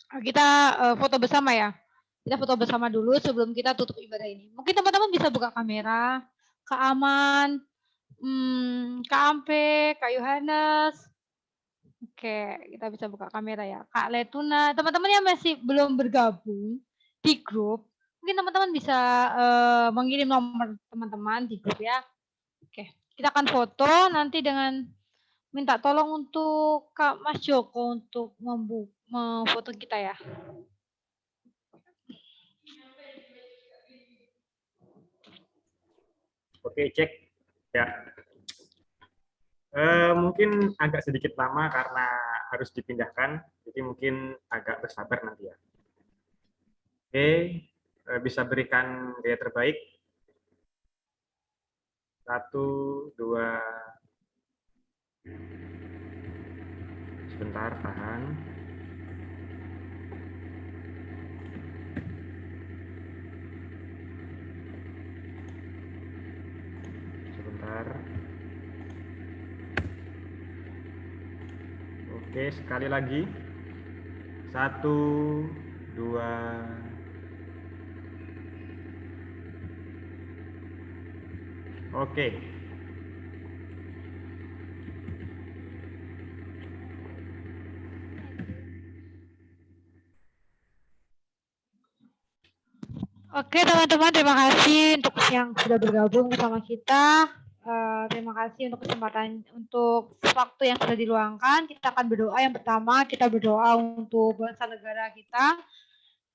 Kita foto bersama ya. Kita foto bersama dulu sebelum kita tutup ibadah ini. Mungkin teman-teman bisa buka kamera. Kak Aman, Kak Ampe, Kak Yohanes. Oke, kita bisa buka kamera ya. Kak Letuna, teman-teman yang masih belum bergabung di grup, mungkin teman-teman bisa mengirim nomor teman-teman di grup ya. Oke, kita akan foto nanti dengan minta tolong untuk Kak Mas Joko untuk memfoto kita ya. Oke, cek. Ya. Mungkin agak sedikit lama karena harus dipindahkan, jadi mungkin agak bersabar nanti ya. Oke, bisa berikan gaya terbaik. 1, 2. Sebentar, tahan. Sebentar. Oke, sekali lagi. 1, 2. Oke. Oke teman-teman, terima kasih untuk yang sudah bergabung bersama kita. Terima kasih untuk kesempatan, untuk waktu yang sudah diluangkan. Kita akan berdoa. Yang pertama, kita berdoa untuk bangsa negara kita.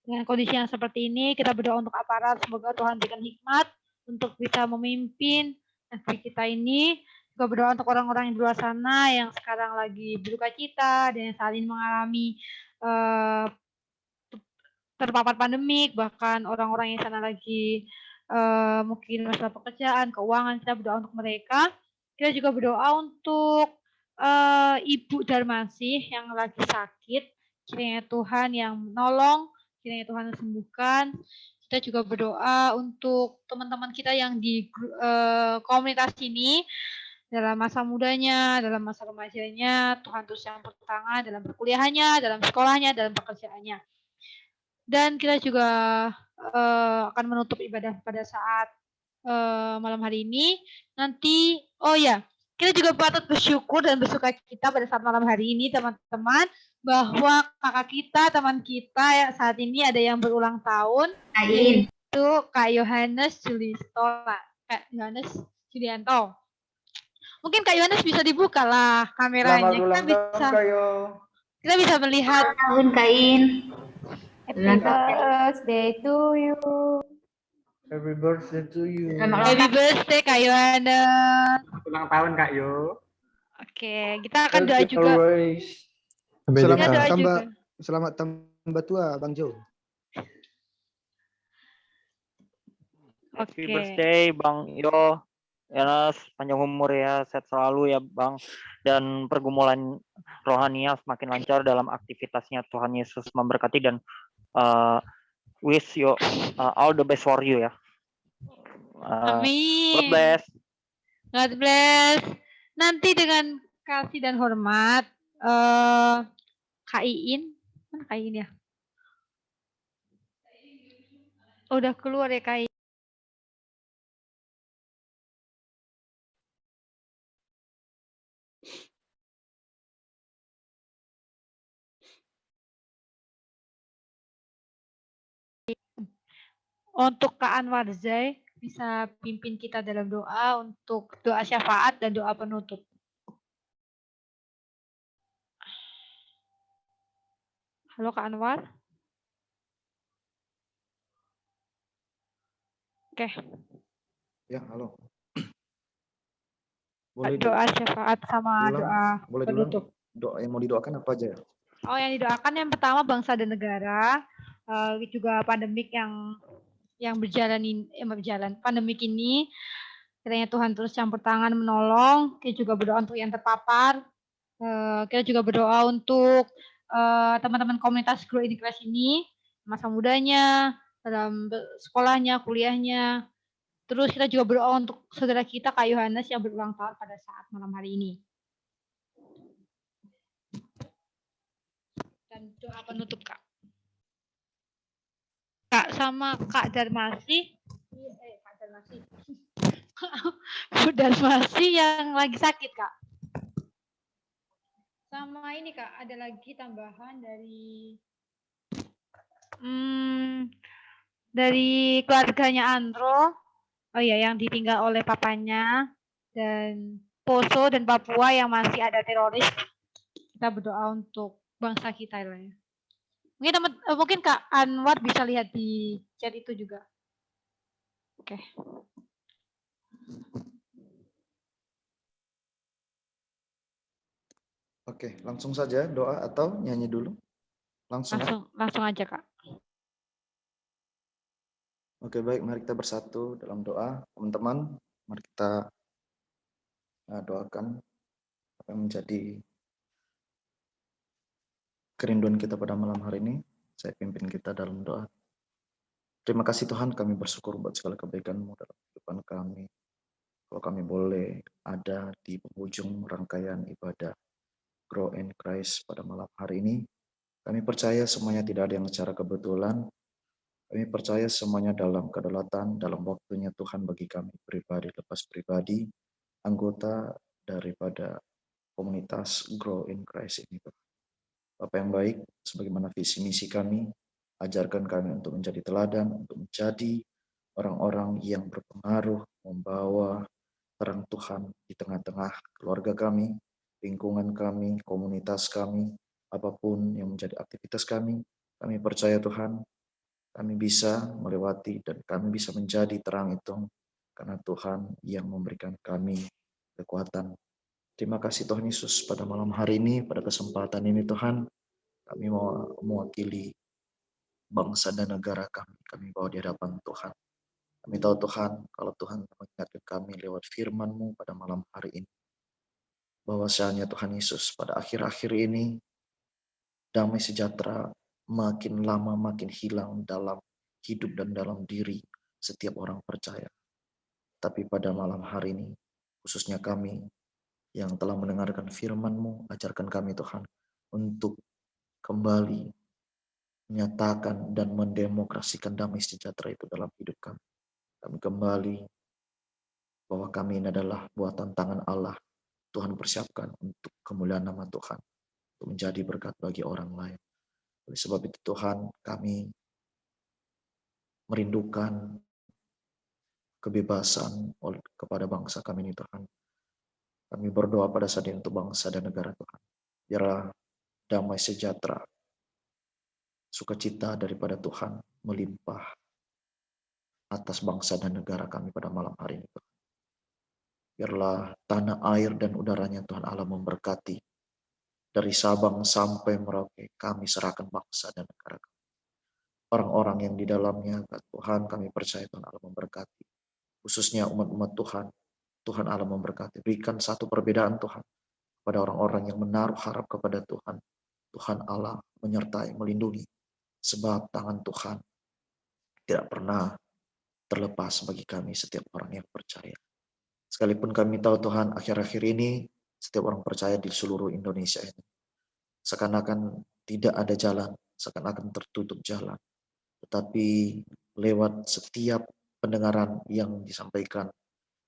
Dengan kondisi yang seperti ini, kita berdoa untuk aparat. Semoga Tuhan berikan hikmat untuk bisa memimpin negeri kita ini. Juga berdoa untuk orang-orang yang di luar sana yang sekarang lagi berduka cita dan yang saat ini mengalami terpapar pandemik, bahkan orang-orang yang sana lagi mungkin masalah pekerjaan, keuangan. Kita berdoa untuk mereka. Kita juga berdoa untuk Ibu Darmasih yang lagi sakit. Kiranya Tuhan yang menolong, kiranya Tuhan yang sembuhkan. Kita juga berdoa untuk teman-teman kita yang di komunitas ini, dalam masa mudanya, dalam masa remajanya, Tuhan terus yang bertangan dalam perkuliahannya, dalam sekolahnya, dalam pekerjaannya. Dan kita juga akan menutup ibadah pada saat malam hari ini. Nanti, oh ya, kita juga patut bersyukur dan bersuka cita pada saat malam hari ini, teman-teman, bahwa kakak kita, teman kita yang saat ini ada yang berulang tahun, yaitu Kak Yohanes Julistola, Kak Yohanes Julianto. Mungkin Kak Yohanes bisa dibuka lah kameranya. Selamat ulang tahun, Kayo. Kita bisa melihat. Tahun Kain. Happy birthday to you. Happy birthday to you. Happy birthday Kak Yohanes. Ulang tahun Kak Yo. Oke, kita akan doa juga. Selamat doa tambah, juga. selamat tambah tua, Bang Jo. Happy Oke. birthday Bang Yo. Ya, panjang umur ya, sehat selalu ya Bang. Dan pergumulan rohaninya semakin lancar dalam aktivitasnya. Tuhan Yesus memberkati dan wish you all the best for you ya. Amin. God bless. God bless. Nanti dengan kasih dan hormat, Kak Iin, mana Kak Iin ya? Udah keluar ya Kak Iin. Untuk Kak Anwar Zai bisa pimpin kita dalam doa untuk doa syafaat dan doa penutup. Halo Kak Anwar. Oke. Ya, halo. Boleh Doa syafaat sama diulang? doa Boleh diulang? penutup. Doa yang mau didoakan apa aja ya? Oh, yang didoakan yang pertama bangsa dan negara, juga pandemik yang berjalan pandemik ini, kiranya Tuhan terus campur tangan menolong. Kita juga berdoa untuk yang terpapar. Kita juga berdoa untuk teman-teman komunitas Grow in Christ ini, masa mudanya, dalam sekolahnya, kuliahnya. Terus kita juga berdoa untuk saudara kita Kak Yohanes yang berulang tahun pada saat malam hari ini. Dan doa penutup Kak. Kak sama Kak Darmasi. Kak Darmasi. Bu Darmasi yang lagi sakit Kak. Sama ini Kak, ada lagi tambahan dari keluarganya Andro. Oh iya, yang ditinggal oleh papanya, dan Poso dan Papua yang masih ada teroris. Kita berdoa untuk bangsa kita lah ya. Mungkin Kak Anwar bisa lihat di chat itu juga. Oke. Oke, langsung saja doa atau nyanyi dulu? Langsung aja Kak. Oke, baik, mari kita bersatu dalam doa. Teman-teman, mari kita doakan apa yang menjadi kerinduan kita pada malam hari ini. Saya pimpin kita dalam doa. Terima kasih Tuhan, kami bersyukur buat segala kebaikan-Mu dalam kehidupan kami. Kalau kami boleh ada di penghujung rangkaian ibadah Grow in Christ pada malam hari ini, kami percaya semuanya tidak ada yang secara kebetulan. Kami percaya semuanya dalam kedaulatan, dalam waktunya Tuhan bagi kami pribadi lepas pribadi, anggota daripada komunitas Grow in Christ ini. Bapak yang baik, sebagaimana visi misi kami, ajarkan kami untuk menjadi teladan, untuk menjadi orang-orang yang berpengaruh, membawa terang Tuhan di tengah-tengah keluarga kami, lingkungan kami, komunitas kami, apapun yang menjadi aktivitas kami percaya Tuhan, kami bisa melewati dan kami bisa menjadi terang itu karena Tuhan yang memberikan kami kekuatan. Terima kasih Tuhan Yesus pada malam hari ini, pada kesempatan ini Tuhan, kami mau mewakili bangsa dan negara kami bawa di hadapan Tuhan. Kami tahu Tuhan, kalau Tuhan mengingatkan kami lewat firman-Mu pada malam hari ini, bahwasanya Tuhan Yesus pada akhir-akhir ini, damai sejahtera makin lama makin hilang dalam hidup dan dalam diri setiap orang percaya. Tapi pada malam hari ini, khususnya kami yang telah mendengarkan firman-Mu, ajarkan kami Tuhan untuk kembali menyatakan dan mendemokrasikan damai sejahtera itu dalam hidup kami. Kami kembali bahwa kami ini adalah buatan tangan Allah. Tuhan persiapkan untuk kemuliaan nama Tuhan, untuk menjadi berkat bagi orang lain. Oleh sebab itu Tuhan, kami merindukan kebebasan kepada bangsa kami ini Tuhan. Kami berdoa pada saat ini untuk bangsa dan negara Tuhan. Biarlah damai sejahtera, sukacita daripada Tuhan melimpah atas bangsa dan negara kami pada malam hari ini Tuhan. Biarlah tanah, air, dan udaranya Tuhan Allah memberkati. Dari Sabang sampai Merauke, kami serahkan bangsa dan negara kami. Orang-orang yang di dalamnya, Tuhan kami percaya Tuhan Allah memberkati. Khususnya umat-umat Tuhan, Tuhan Allah memberkati. Berikan satu perbedaan Tuhan pada orang-orang yang menaruh harap kepada Tuhan. Tuhan Allah menyertai, melindungi. Sebab tangan Tuhan tidak pernah terlepas bagi kami setiap orang yang percaya. Sekalipun kami tahu Tuhan akhir-akhir ini setiap orang percaya di seluruh Indonesia ini seakan-akan tidak ada jalan, seakan-akan tertutup jalan. Tetapi lewat setiap pendengaran yang disampaikan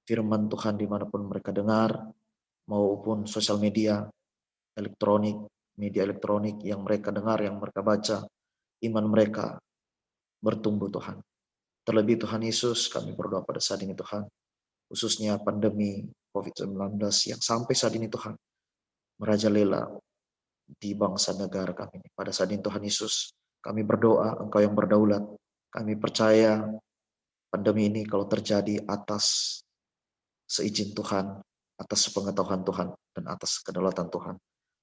firman Tuhan dimanapun mereka dengar, maupun sosial media elektronik, media elektronik yang mereka dengar, yang mereka baca, iman mereka bertumbuh Tuhan. Terlebih Tuhan Yesus, kami berdoa pada saat ini Tuhan, khususnya pandemi COVID-19 yang sampai saat ini Tuhan, merajalela di bangsa negara kami ini. Pada saat ini Tuhan Yesus, kami berdoa Engkau yang berdaulat. Kami percaya pandemi ini kalau terjadi atas seizin Tuhan, atas sepengetahuan Tuhan, dan atas kedaulatan Tuhan.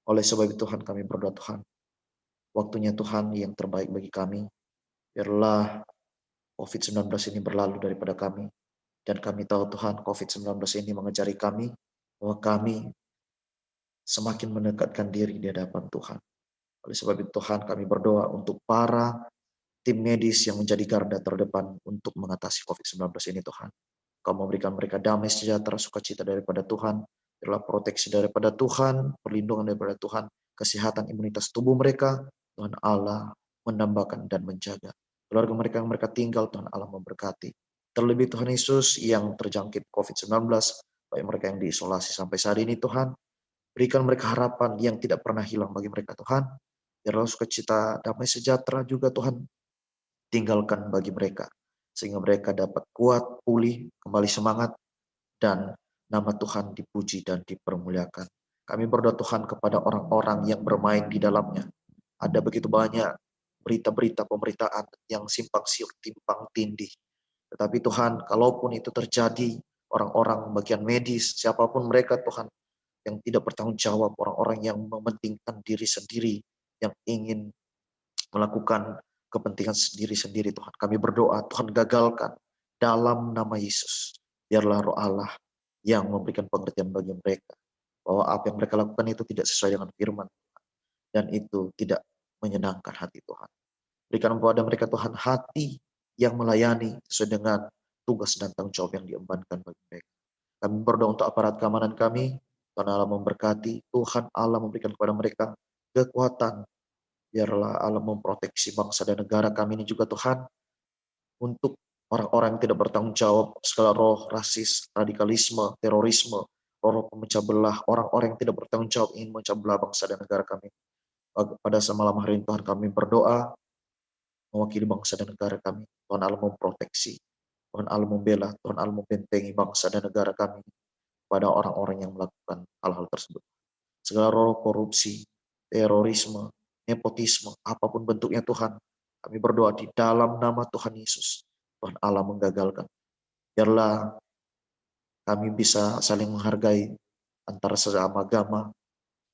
Oleh sebab itu Tuhan, kami berdoa Tuhan, waktunya Tuhan yang terbaik bagi kami, biarlah COVID-19 ini berlalu daripada kami. Dan kami tahu Tuhan, COVID-19 ini mengajari kami bahwa kami semakin mendekatkan diri di hadapan Tuhan. Oleh sebab itu Tuhan, kami berdoa untuk para tim medis yang menjadi garda terdepan untuk mengatasi COVID-19 ini Tuhan. Kau memberikan mereka damai sejahtera, sukacita daripada Tuhan, biarlah proteksi daripada Tuhan, perlindungan daripada Tuhan, kesehatan imunitas tubuh mereka, Tuhan Allah menambahkan dan menjaga. Keluarga mereka yang mereka tinggal, Tuhan Allah memberkati. Terlebih Tuhan Yesus yang terjangkit COVID-19, baik mereka yang diisolasi sampai saat ini Tuhan, berikan mereka harapan yang tidak pernah hilang bagi mereka Tuhan. Biarlah sukacita, damai sejahtera juga Tuhan tinggalkan bagi mereka. Sehingga mereka dapat kuat, pulih, kembali semangat, dan nama Tuhan dipuji dan dipermuliakan. Kami berdoa Tuhan kepada orang-orang yang bermain di dalamnya. Ada begitu banyak berita-berita pemberitaan yang simpang siur, timpang tindih. Tetapi Tuhan, kalaupun itu terjadi, orang-orang bagian medis, siapapun mereka Tuhan, yang tidak bertanggung jawab, orang-orang yang mementingkan diri sendiri, yang ingin melakukan kepentingan sendiri-sendiri Tuhan. Kami berdoa Tuhan gagalkan dalam nama Yesus. Biarlah Roh Allah yang memberikan pengertian bagi mereka. Bahwa apa yang mereka lakukan itu tidak sesuai dengan firman Tuhan. Dan itu tidak menyenangkan hati Tuhan. Berikan kepada mereka Tuhan hati yang melayani sesuai dengan tugas dan tanggung jawab yang diembankan bagi mereka. Kami berdoa untuk aparat keamanan kami. Tuhan Allah memberkati. Tuhan Allah memberikan kepada mereka kekuatan. Biarlah Allah memproteksi bangsa dan negara kami ini juga Tuhan. Untuk orang-orang yang tidak bertanggung jawab, segala roh rasis, radikalisme, terorisme, roh pemecah belah, orang-orang yang tidak bertanggung jawab ingin memecah belah bangsa dan negara kami. Pada malam hari ini Tuhan kami berdoa, mewakili bangsa dan negara kami. Tuhan Allah memproteksi, Tuhan Allah membela, Tuhan Allah membentengi bangsa dan negara kami pada orang-orang yang melakukan hal-hal tersebut. Segala roh korupsi, terorisme, nepotisme, apapun bentuknya Tuhan, kami berdoa di dalam nama Tuhan Yesus, Tuhan Allah menggagalkan. Biarlah kami bisa saling menghargai antara sesama agama,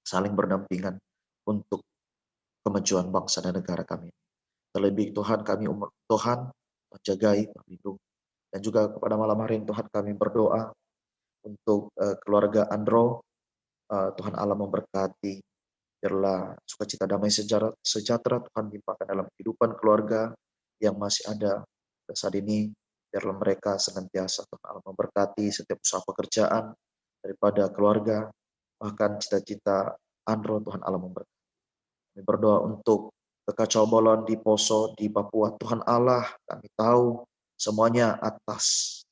saling berdampingan untuk kemajuan bangsa dan negara kami. Terlebih Tuhan, kami umat Tuhan menjagai, melindungi. Dan juga kepada malam hari ini Tuhan kami berdoa untuk keluarga Andro, Tuhan Allah memberkati. Biarlah sukacita damai sejahtera Tuhan limpahkan dalam kehidupan keluarga yang masih ada saat ini. Biarlah mereka senantiasa Tuhan Allah memberkati setiap usaha pekerjaan daripada keluarga, bahkan cita-cita Andro Tuhan Allah memberkati. Kami berdoa untuk kekacauan di Poso, di Papua. Tuhan Allah, kami tahu semuanya atas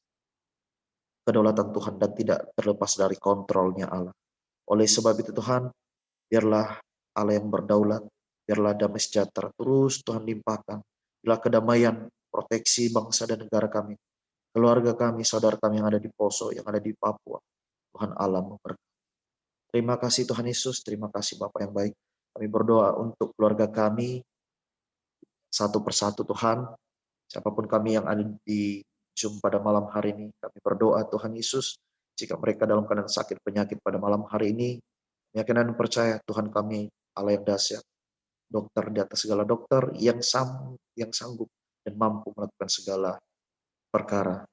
kedaulatan Tuhan dan tidak terlepas dari kontrolnya Allah. Oleh sebab itu Tuhan, biarlah Allah yang berdaulat, biarlah damai sejahtera terus Tuhan limpahkan. Biarlah kedamaian, proteksi bangsa dan negara kami, keluarga kami, saudara kami yang ada di Poso, yang ada di Papua. Tuhan Allah memberkati. Terima kasih Tuhan Yesus, terima kasih Bapa yang baik. Kami berdoa untuk keluarga kami, satu persatu Tuhan, siapapun kami yang ada di Zoom pada malam hari ini, kami berdoa Tuhan Yesus, jika mereka dalam keadaan sakit penyakit pada malam hari ini, yakinan percaya Tuhan kami Allah yang dahsyat, dokter di atas segala dokter yang sanggup dan mampu melakukan segala perkara.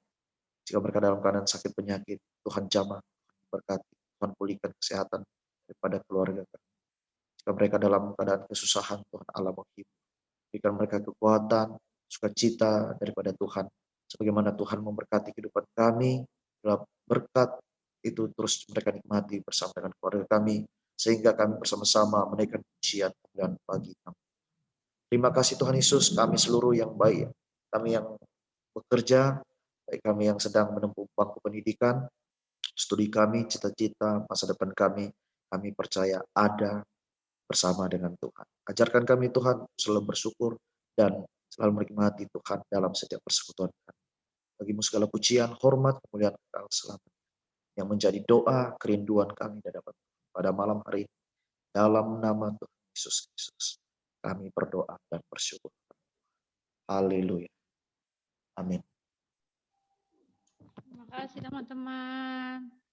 Jika mereka dalam keadaan sakit penyakit, Tuhan jamah, berkati, Tuhan pulihkan kesehatan daripada keluarga kami. Jika mereka dalam keadaan kesusahan, Tuhan Allah menghibur. Berikan mereka kekuatan, sukacita daripada Tuhan. Sebagaimana Tuhan memberkati kehidupan kami, dalam berkat itu terus mereka nikmati bersama dengan keluarga kami, sehingga kami bersama-sama menaikkan pujian dan bagi kami. Terima kasih Tuhan Yesus, kami seluruh yang baik, kami yang bekerja, baik kami yang sedang menempuh bangku pendidikan, studi kami, cita-cita, masa depan kami percaya ada bersama dengan Tuhan. Ajarkan kami Tuhan selalu bersyukur dan selalu menikmati Tuhan dalam setiap persekutuan kami. Bagimu segala pujian, hormat, kemuliaan kekal selamanya. Yang menjadi doa kerinduan kami di hadapan pada malam hari ini. Dalam nama Tuhan Yesus Kristus, kami berdoa dan bersyukur. Haleluya. Amin. Terima kasih teman-teman.